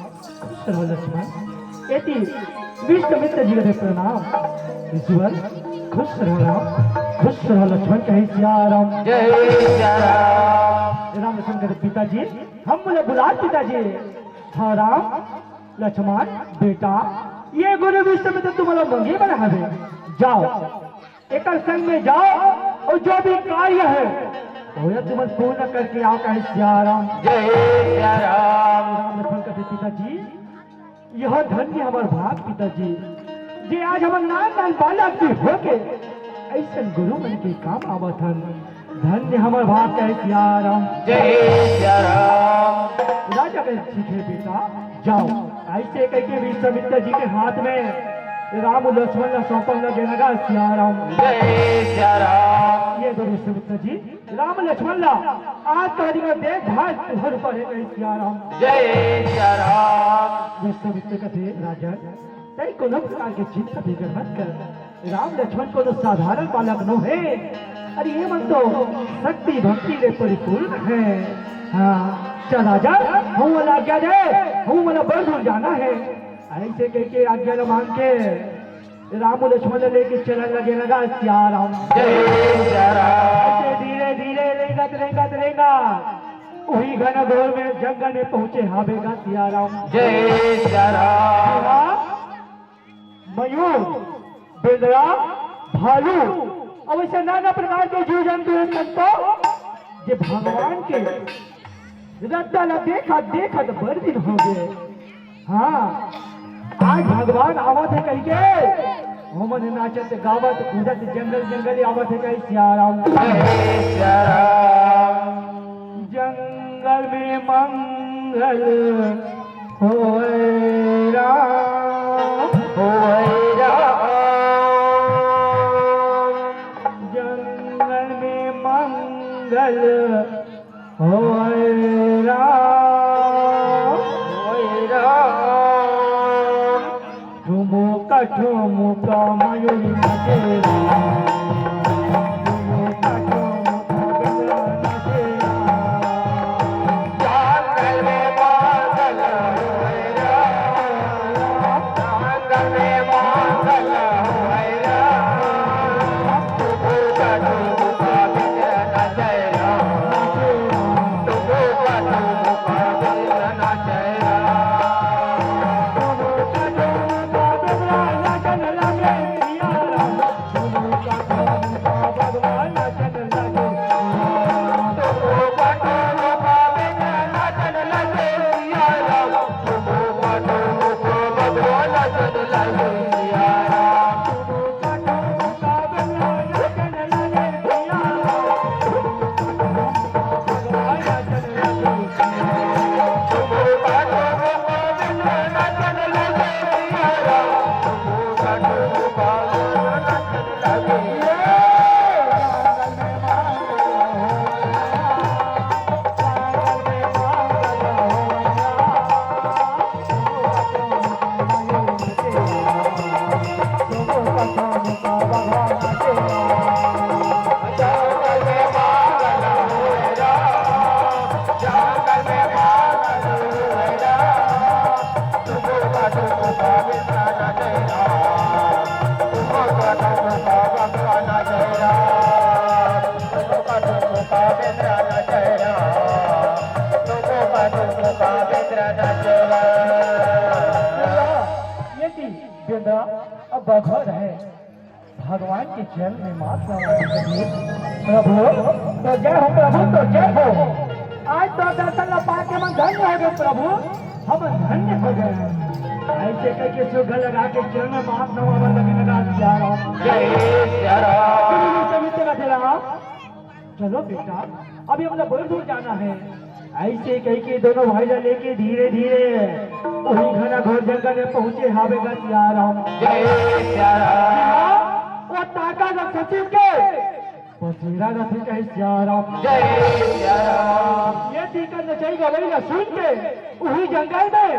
खुश रहो लक्ष्मण। यदि विश्वामित्र जी कहे प्रणाम ईश्वर खुश रहो राम खुश रहो लक्ष्मण कहीं सिया राम जय सिया राम। राम लक्ष्मण कहते पिताजी हम बोले बुला पिताजी। हाँ राम लक्ष्मण बेटा ये गुरु विश्वामित्र तुम्हारा मंगे बना है, जाओ एक संग में जाओ और जो भी कार्य है वो तुम पूर्ण करके आओ कहीं सिया राम जय सिया राम। राम लक्ष्मण कहते पिताजी यह धन्य हमार भाग पिताजी जे आज हमार नान बालक भी होके ऐसे गुरु मन के काम आवत हन। धन्य हमार भाग कहे सिया राम जय सिया राम। राजा कहे ठीक है बेटा जाओ। ऐसे कह के विश्वामित्र जी के हाथ में राम लक्ष्मण ला सौंपन लगे लगा सिया राम जय सिया राम। ये दो विश्वामित्र जी राम लक्ष्मण ला आज तो हरी देख भाई तुम्हारे ऊपर है कहे सिया राम जय सिया राम। विश्वामित्र कहते राजा तय को न प्रकार की चिंता फिकर मत कर। राम लक्ष्मण को तो साधारण बालक नो है, अरे ये मन तो शक्ति भक्ति से परिपूर्ण है। हाँ चल राजा हूँ वाला आज्ञा दे, हूँ वाला बड़ दूर जाना है। ऐसे कह के आज्ञा मांग के राम लक्ष्मण लेके चलने लगे लगा सिया राम जय सिया राम। ऐसे धीरे धीरे रेंगा वही घना घोर में जंगल में पहुंचे हावेगा सिया राम जय सिया राम। मयूर बेदरा भालू और ऐसे नाना प्रकार के जीव जंतु हैं संतो जे भगवान के रद्दा ला देखा तो बड़े दिन हो गए। हाँ आज भगवान आवत है कहीं के हमन नाचत गावत कूदत जंगल जंगल आवत है कहीं सियाराम। जय सिया राम। जंगल में मंगल होए राम, होए राम। जंगल में मंगल होए राम, होए राम। ठुमुका ठुमुका मयूरी नाचे राम, ठुमुका ठुमुका गगन नाचे राम। जंगल में मंगल होए राम, जंगल में मंगल होए राम। ठुमुका ठुमुका गगन नाचे राम, ठुमुका ठुमुका गगन नाचे राम। अब बखर है भगवान के चरण में मात प्रभु तो जय हो, प्रभु तो जय हो। आज तो दर्शन पा के मन धन्य हो गए प्रभु, हम धन्य हो गए हैं। ऐसे करके सुख लगा के चरण में मात नवा लगे लगा दिया जय सिया राम। चलो बेटा अभी हम लोग बहुत दूर जाना है। ऐसे कह के दोनों भाई लेके धीरे धीरे वही घना घोर जंगल में पहुंचे हावेगा सिया राम। जय सिया राम। वो ताका न सचिव के पसीरा न थे कहे सिया राम। जय सिया राम। ये टीका न चाहिए गवई न सुन के वही जंगल में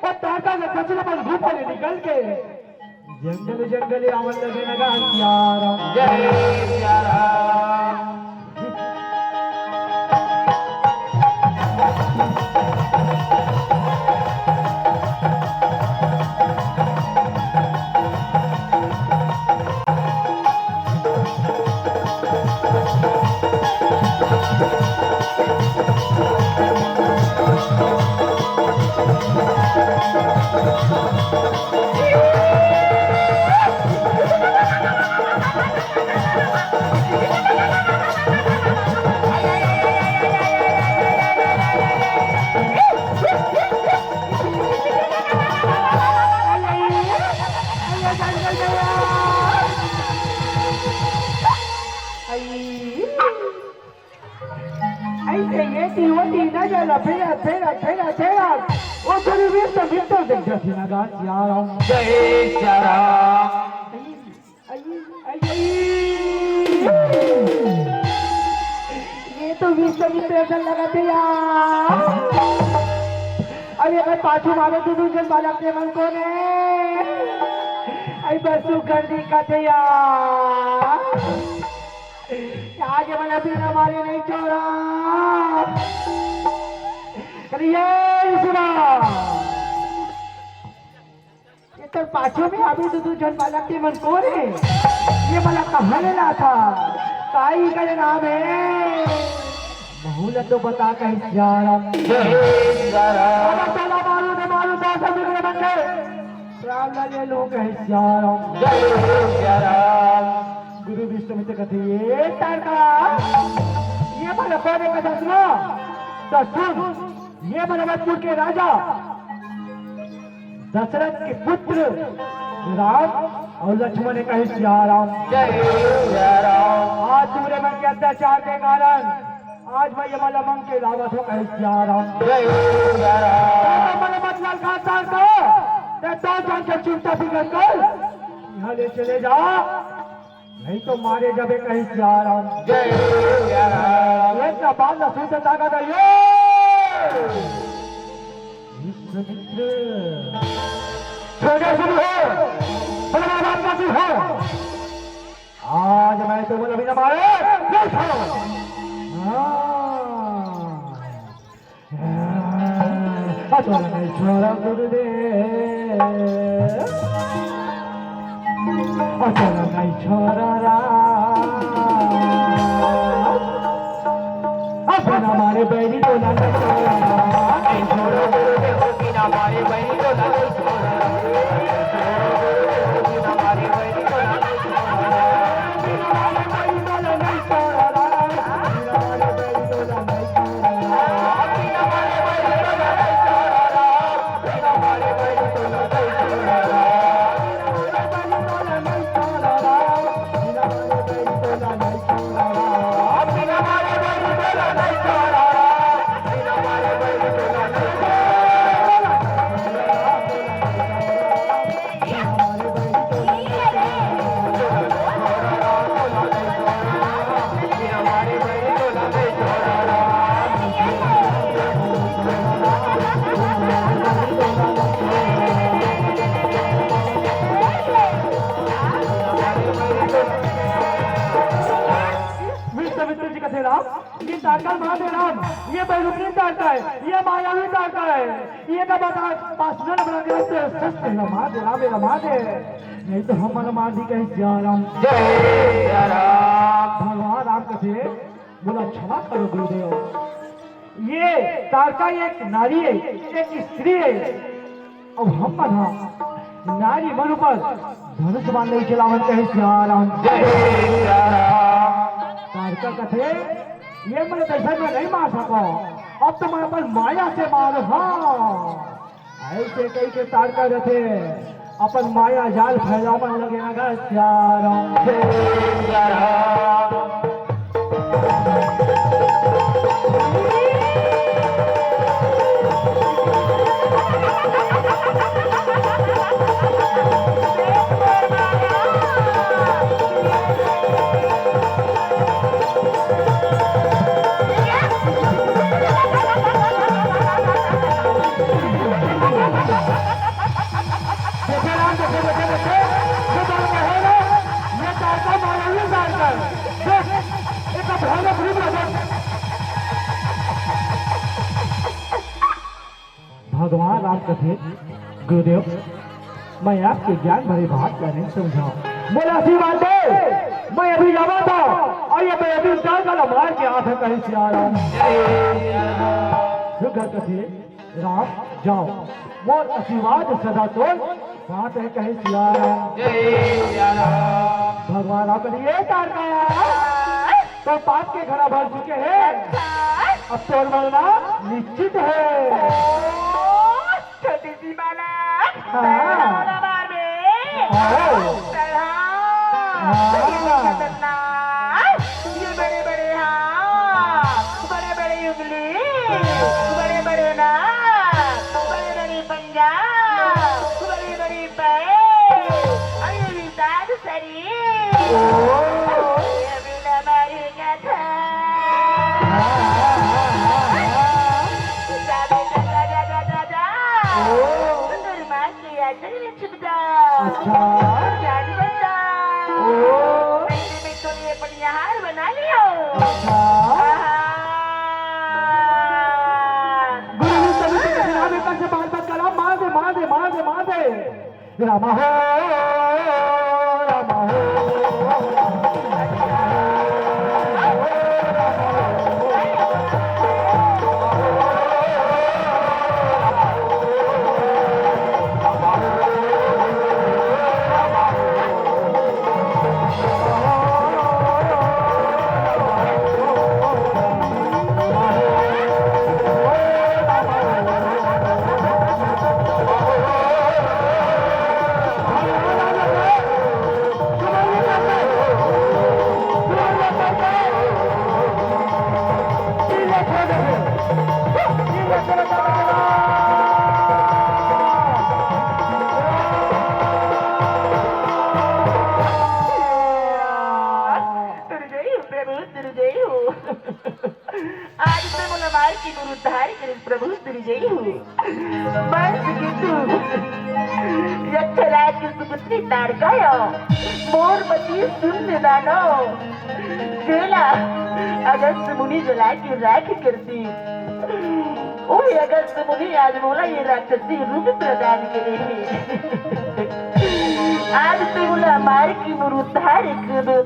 वो ताका न सचिव अपन गुफा में निकल के जंगल जंगल आवन लगे लगा सिया राम। जय सिया राम। ऐसे ये तीवती न जला फेरा फेरा फेरा फेरा वो कभी भी तो भीतर देख जाती ना गान सिया राम। जय सिया राम। ये तो विश्व ऐसा लगाते यार। अरे अगर पाछू मारे तो दूसरे बाला के मन को ने आई बसु कर दी कहते यार। आज मैंने फिर हमारे नहीं छोड़ा। ये तो पाछू में अभी तो दूसरे बाला के मन को ने ये बाला कहाँ लेना था काई का नाम है बहुल तो बता कहीं जा रहा। जय सिया राम। चला मारू ने मारू तो सब निकले बंदे राम लाले लोग है जा रहा। जय सिया राम। गुरु विष्णु मित्र कहते ये तारका ये बड़ा कोने का दसना तो सुन ये मनवतपुर के राजा दशरथ के पुत्र राम और लक्ष्मण ने कहे सिया राम। जय सिया राम। आज तुम्हारे मन के अत्याचार के कारण आज मैं ये मलमंग के लावत हो कहे सिया राम। जय सिया राम। मन मत ललकार को ते तो जान के चिंता फिकर कर यहाँ ले चले जा, नहीं तो मारे जबे कहे सिया राम। जय सिया राम। एक का बाल न सूझ ताकत है ये विश्वामित्र छोटे शुरू हो बड़ा बात का शुरू हो। आज मैं तो बोला बिना मारे नहीं छोड़ो। अचल नहीं छोड़ा गुरुदेव, अचल नहीं छोड़ा अपना हमारे बैरी को ना छोड़ा। नहीं छोड़ो गुरुदेव बिना मारे बहनी को ना छोड़ा। बिना मारे बहनी को ना छोड़ा। ये तारका महादेव राम, ये बैरूपी तारका है, ये मायावी तारका है, ये का बता पासना बना के सच है महादेव राम, मेरा महादेव नहीं तो हम मन मार दी कहीं सिया राम। जय सिया राम। भगवान राम कथे बोला क्षमा करो गुरुदेव, ये तारका एक नारी है, एक स्त्री है। अब हम बना नारी मन पर धनुष बाण नहीं चलावन कहे सिया राम। जय सिया राम। तारका कथे ये मैं दर्शन में नहीं मार सको, अब तो मैं अपन माया से मारो। हाँ ऐसे कई के तारका रथे अपन माया जाल फैलावन लगे ना सिया राम। सिया राम। भगवान राम कथे गुरुदेव मैं आपके ज्ञान भरी बात का नहीं समझा। बोला सी बात है, मैं अभी जावा था और ये मैं अभी उतार का मार के आठ कहीं से आ रहा हूँ। सुगर कथे राम जाओ मोर आशीर्वाद सदा तो साथ है कहीं से आ रहा हूँ। भगवान राम कथे ये तार तो पाप के घड़ा भर चुके हैं, अब तोड़ मरना निश्चित है। छोटी सी बाला हाँ। मार में ये बड़े बड़े हाथ, बड़े बड़े उंगली, बड़े बड़े नाक, बड़े बड़े पंजा, बड़ी बड़ी पैर, ये विशाल शरीर, ये बिना मारेगा था। बना लियो गुरु सभी से बाल बात करा मार दे मार दे मार दे मार दे। रामा हो रामा हो आज से मुला मार की गुरु धारी करे प्रभु तेरी जय हो बस कितु यक्षराज की सुपुत्री तारकायो मोर बती सुन दानो जेला अगस्त मुनि जला की राख करती ओ अगस्त मुनि आज बोला ये राक्षसी रूप प्रदान करे आज से मुला मार की गुरु धारी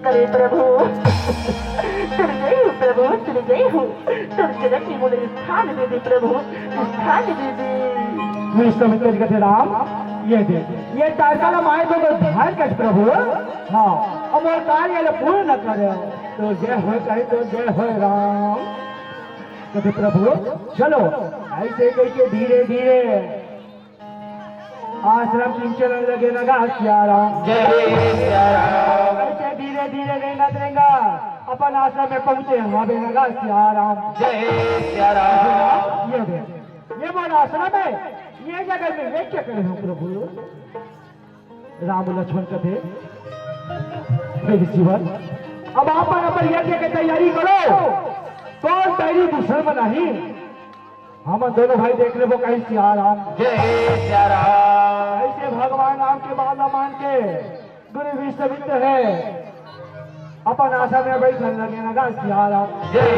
करे प्रभु प्रभु तेरे जय हो तुम जगत में मुझे स्थान दे दे प्रभु स्थान दे दे विश्वामित्र जी कहते राम ये दे ये तारकाला माए को ध्यान कर प्रभु हाँ अमर कार्य पूर्ण न करे तो जय हो कहे तो जय हो राम कहते प्रभु चलो ऐसे करके धीरे धीरे आश्रम किंचन लगे लगा सियाराम जय सियाराम ऐसे धीरे धीरे रहेगा अपन आश्रम में पहुंचे हमारे लगा सियाराम जय सियाराम ये दे ये बोल आश्रम है ये जगह में ये क्या करे हो प्रभु राम लक्ष्मण कथे मेरे जीवन अब आप यज्ञ की तैयारी करो कौन तेरी दुश्मन नहीं हम दोनों भाई देख ले वो कहीं सियाराम जय सियाराम ऐसे भगवान राम के बाला मान के गुरु विश्वामित्र है अपन आशा में बैठन लगे लगा सियाराम जय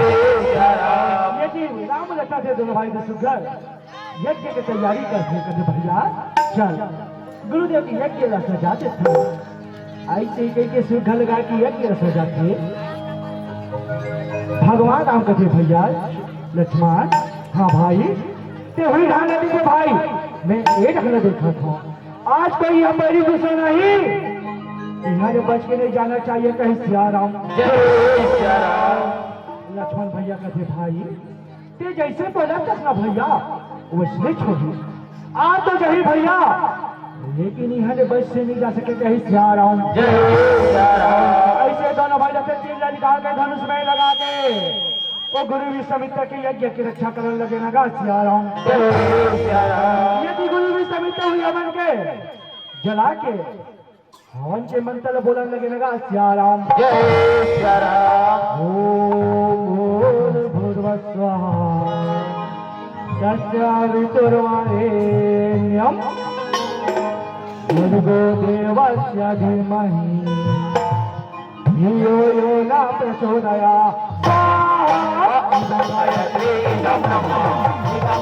सियाराम यदि राम लक्ष्मण से दोनों भाई सुघर यज्ञ की तैयारी करते भैया चल गुरुदेव की यज्ञ ला सजाते थे ऐसे ही के सुघर लगा के यज्ञ सजाते भगवान राम कहते भैया लक्ष्मण हाँ भाई ते हुई ढाल नदी के भाई मैं एक ढाल देखा था आज कोई हमारी दुश्मन नहीं यहाँ जो बच के नहीं जाना चाहिए कहीं सियाराम जय सियाराम लक्ष्मण भैया कहते भाई ते जैसे बोला ना भैया वैसे छोड़ी आ तो जही भैया लेकिन यहाँ ने बच से नहीं जा सके कहीं सियाराम जय सियाराम ऐसे दोनों भाई जैसे तीर निकाल के धनुष में लगा के वो गुरु विश्वामित्र के यज्ञ की रक्षा करने लगे लगा सियाराम जय सियाराम यदि गुरु विश्वामित्र हुई हवन के जला के हवन के मंत्र बोलने लगे लगा सियाराम जय सियाराम ओम भूर्भुवस्वः तस्यावितुर्वरेण्यं भर्गो देवस्य धीमहि धियो यो न प्रचोदयात् गायत्री नम नमः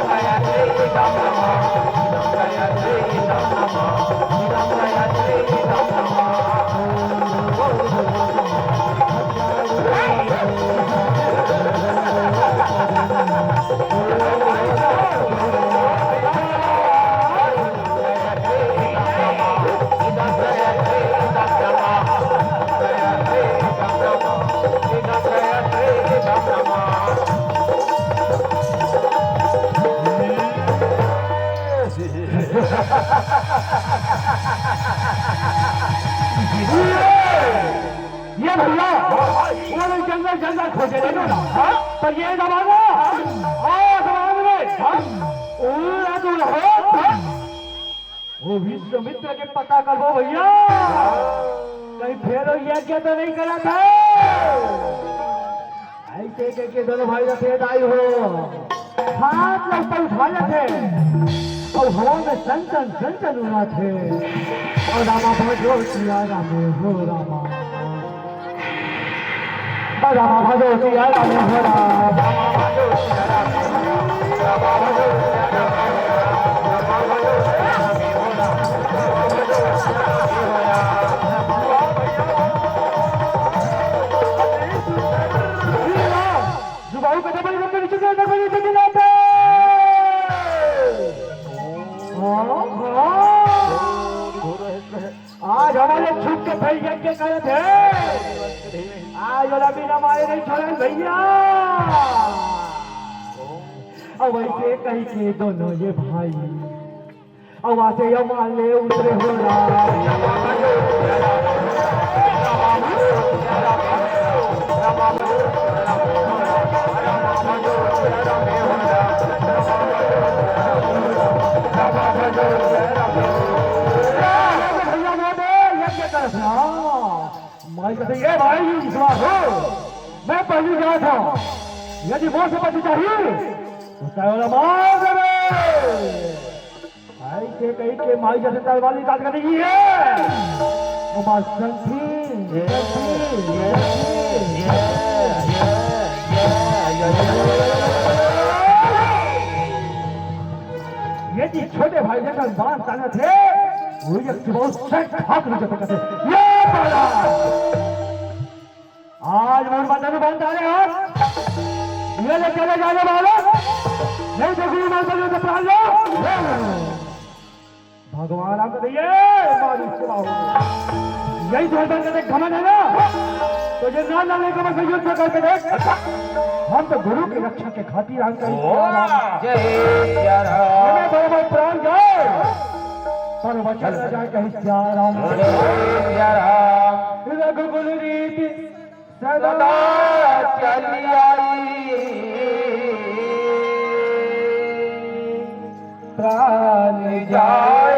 गायत्री नम नमः गायत्री नम नमः गायत्री नम नमः ये भैया वो जंगल जंगल खोजे लेना पर ये जमाना वो विश्वामित्र के पता कर वो भैया कहीं फेरो यज्ञ तो नहीं करा था ऐसे करके दोनों भाई रथे आई हो हाथ लगता उठा लेते और हवा में संचन संचन हुआ थे और रामा भजो सिया रामे हो रामा रामा भजो सिया रामे हो रामा जुबाऊ का डबल नंबर नीचे जाते आज हमारे छूट के फिर यज्ञ करे थे आज वाला बिना मारे नहीं छोड़े भैया अब वैसे कहीं के दोनों ये भाई अब आते ये मान ले उतरे हो रहा भाई कहते ये भाई विश्वास हो मैं पहली गया था यदि वो से बची चाहिए तो वाला मार देवे भाई के कहीं के माई जैसे तल वाली काट कर दी है वो बात संथी यदि छोटे भाई जैसा बात जाने थे वो ये बहुत सेट हाथ में जैसे कहते ये बाला आज मोर बंदा में बंद आने हाथ ये ले चले जाने वाले नहीं तो गुरु मान कर तो प्राण लो भगवान आपको दिए मारी सेवा हो यही तो बंद करते घमंड है ना तो ये ना लाने को मैं युद्ध करके देख हम तो गुरु की रक्षा के खातिर आंका जय सिया राम बराबर प्राण जाए पर वचन न जाए कहीं सिया राम जय सिया राम रघुकुल रीति सदा चली आई प्राण जाए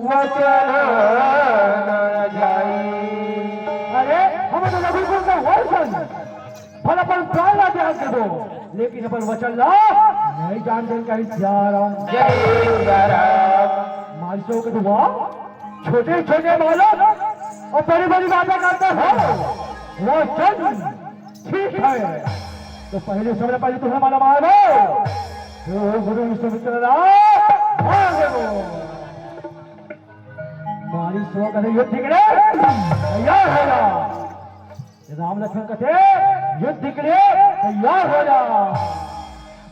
वचन न जाई अरे हमें तो रघुकुल का वचन फल अपन प्राण ला त्याग कर दो लेकिन अपन वचन ला नहीं जानते कहीं सिया राम जय सिया राम मानसों के दुआ छोटे छोटे बालक और बड़ी बड़ी बातें करते हो वो चल ठीक है तो पहले सबसे पहले तुम्हें मारा मारो गुरु विश्वमित्र मारी सो कथे युद्ध के लिए तैयार हो जा राम लक्ष्मण कथे युद्ध के लिए तैयार हो जा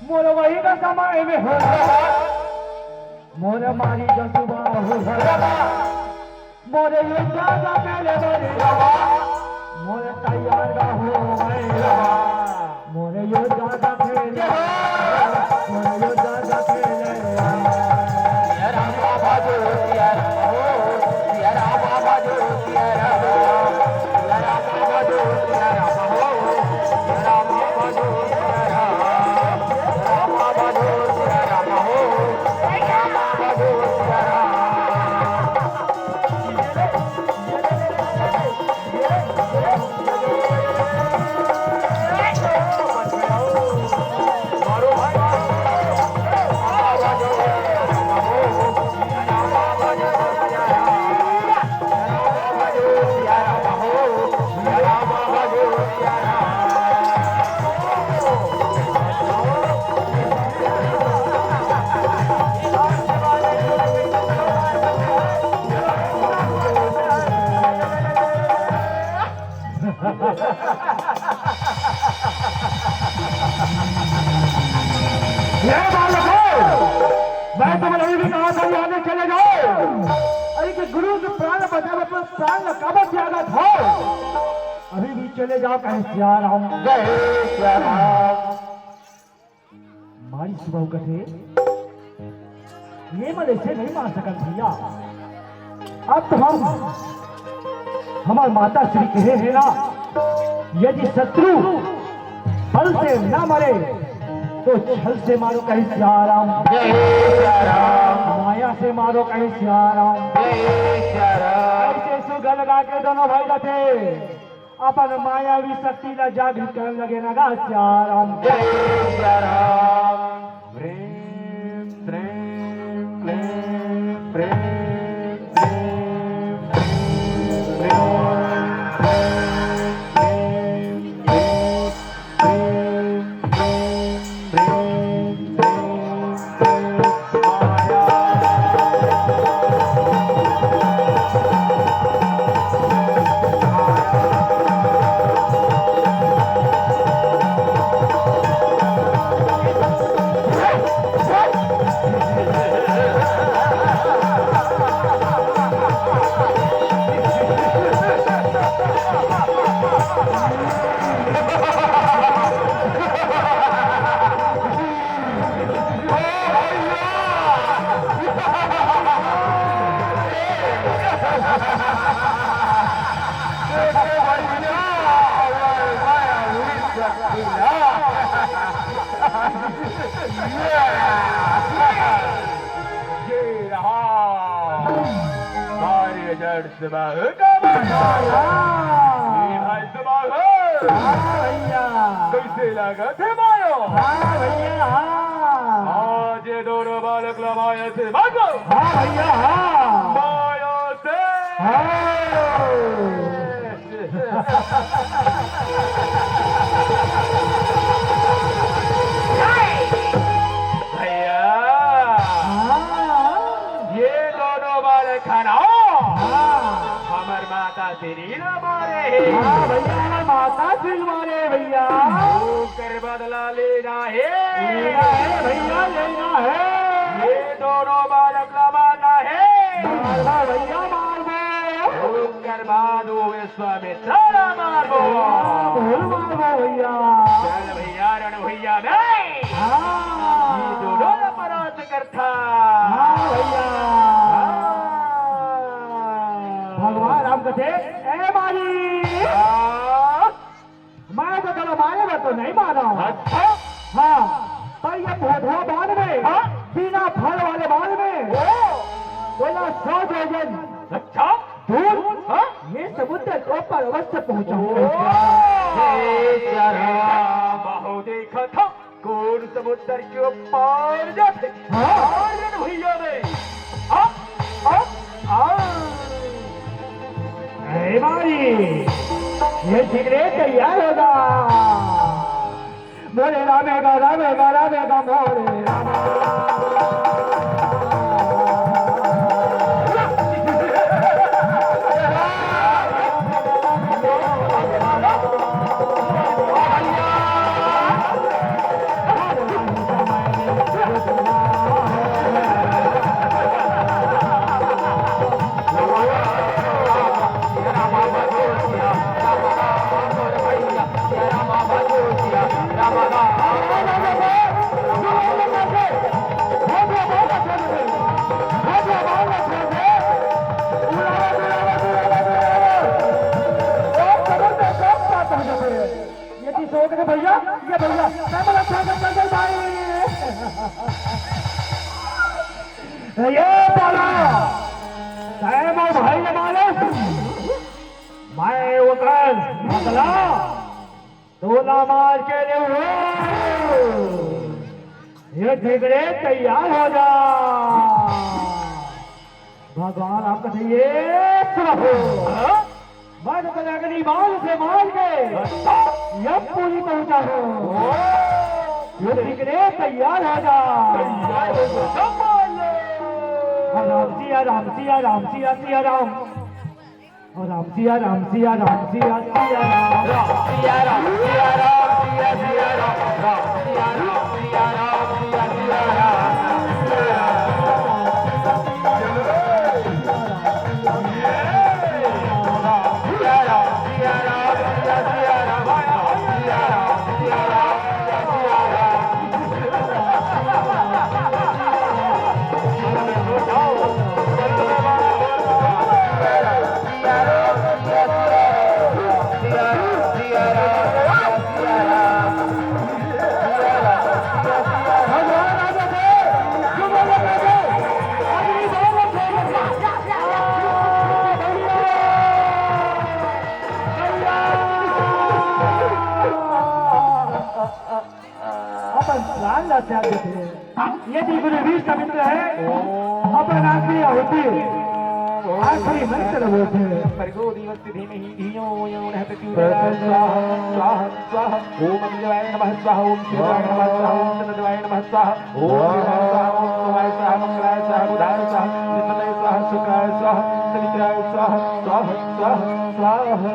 मोर वही का समय में हो मोर मारी जसुबा हो मोरे युद्धा का पहले मोरे तैयार का हो मोरे युद्धा का पहले मोरे युद्धा का पहले सिया राम बाबा जो सिया राम हो सिया राम बाबा जो सिया राम सिया राम बाबा जो सिया राम हो सिया राम बाबा जो सिया राम सिया राम बाबा जो सिया राम हो सिया राम बाबा जो सिया राम मैं तुम्हें अभी भी कहा था आगे चले जाओ अरे कि गुरु के प्राण बचाने पर प्राण काबा त्यागत हो अभी भी चले जाओ कहीं सिया राम जय सिया राम मारी सुबह कथे ये मन ऐसे नहीं मार सकल भैया अब तो हम हमारे माता श्री कहे है ना यदि शत्रु बल से न मरे तो छल से मारो कहीं सिया राम जय सिया राम माया से मारो कहीं सिया राम जय सिया राम ऐसे सुगल लगा के दोनों भाई थे अपन मायावी शक्ति ला जागृत करने लगे नगा सिया राम जय सिया राम प्रेम प्रेम प्रेम प्रेम सुबाहु का माया भाई सुबाहु भैया कैसे लगा थे मायो हाँ भैया आज ये दोनों बालक लमाया से भागो हाँ भैया हाँ माया से भैया ये दोनों बालक खाना हमार माता तेरी न मारे हाँ भैया माता सिंह मारे भैया कर बदला लेना है लेना है भैया लेना है ये दोनों बालक लमाना है मारवा भैया मारवो कर बादो विश्वामित्र मारबो बोल मारवो भैया चल भैया रण भैया नहीं हाँ ये दोनों अपराध करता हाँ भैया भगवान राम कथे ए मारी मैं तो चलो मारेगा तो नहीं मारा अच्छा हाँ पर ये भोधवा बांध में बिना फल वाले बांध में बोला 100 जोजन अच्छा दूर ये समुद्र को पर अवश्य पहुंचाऊंगा बहु देखा था कौन समुद्र के पार जाते भैया में ए मारी ये सिगरेट तैयार होगा मोरे रामेगा रामेगा रामेगा मोरे भैया ये भैया ये बोला भाई ने मारे मैं उतर अगला तोला मार के लिए ये ठिकरे तैयार हो जा भगवान आपका चाहिए मैं तो अगली बाल से मार के ये पूरी पहुंचा हूँ ये ठिकरे तैयार हो जा राम सिया राम सिया राम सिया सिया राम और राम सिया राम सिया राम सिया सिया राम सिया राम सिया राम सिया सिया राम सिया राम सिया राम सिया सिया राम यदि गुरु वीर का मित्र है अपन आखिरी होती आखिरी मंत्र बोलते भर्गो देवस्य धीमहि धियो यो नः प्रचोदयात् स्वाहा स्वाहा स्वाहा ओम अग्निदेवाय नमः स्वाहा ओम शिवाय नमः स्वाहा ओम चंद्रदेवाय नमः स्वाहा ओम शिवाय स्वाहा ओम सोमाय स्वाहा मंगलाय स्वाहा बुधाय स्वाहा नित्याय स्वाहा शुक्राय स्वाहा सवित्राय स्वाहा स्वाहा स्वाहा स्वाहा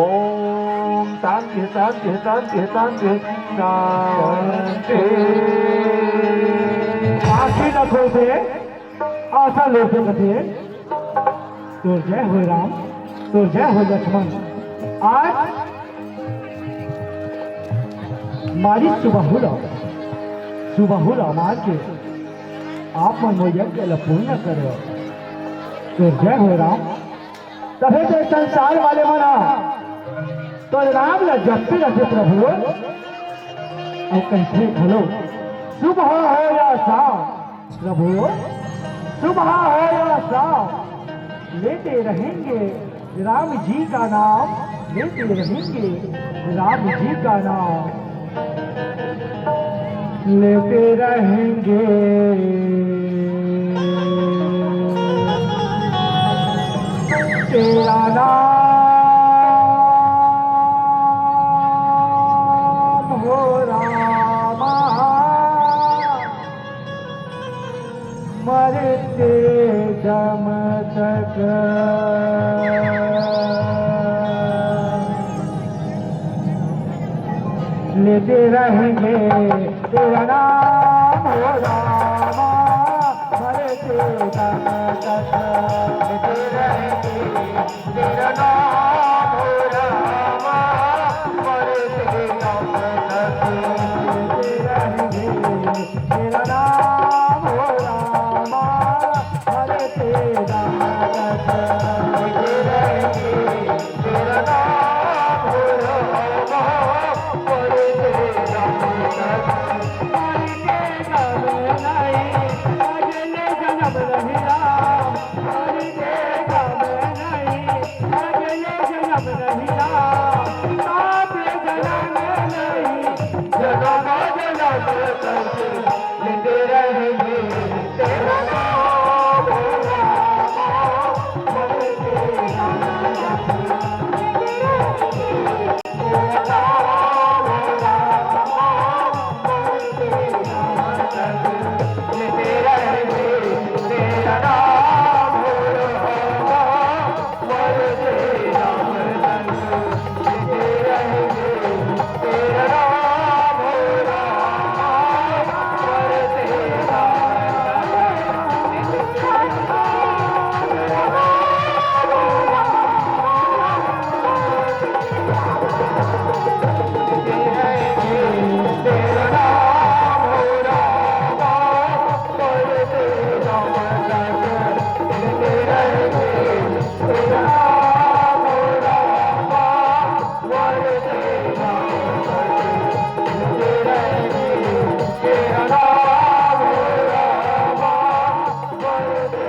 ओम शांति शांति शांति शांति शांति आखिरी न खोलते आशा लोग कथे तो जय हो राम तो जय हो लक्ष्मण आज मारी सुबह आज के आप मन यज्ञ पूर्ण करो तो जय हो राम तभी तो संसार वाले मना तो राम न जपते रहते प्रभु और कैसे खलो सुबह हो या शाम प्रभु सुबह हो या शाम लेते रहेंगे राम जी का नाम, लेते रहेंगे राम जी का नाम, लेते रहेंगे तेरा नाम हो रामा, मरते दम तक लेते रहेंगे तेरा नाम हो रामा, मरते दम तक लेते रहेंगे तेरा नाम हो रामा, मरते दम तक लेते रहेंगे तेरा नाम हो रामा, मरते दम तक लेते रहेंगे तेरा नाम हो रामा, मरते दम तक। मरते दम नहीं अगले जन्म नहीं राम, मरते दम नहीं अगले जन्म नहीं राम, सातवें जन्म नहीं जन्म जन्म तक लेते रहेंगे तेरा नाम हो रामा, मरते दम तक लेते रहेंगे तेरा नाम हो रामा, मरते दम तक लेते रहेंगे तेरा नाम हो रामा, मरते दम तक लेते रहेंगे तेरा नाम हो रामा, मरते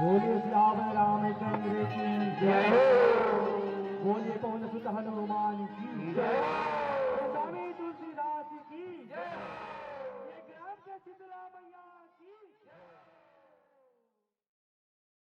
बोलिए श्याम रामचंद्र की जय हो, बोलिए पवन सुत हनुमान की जय हो।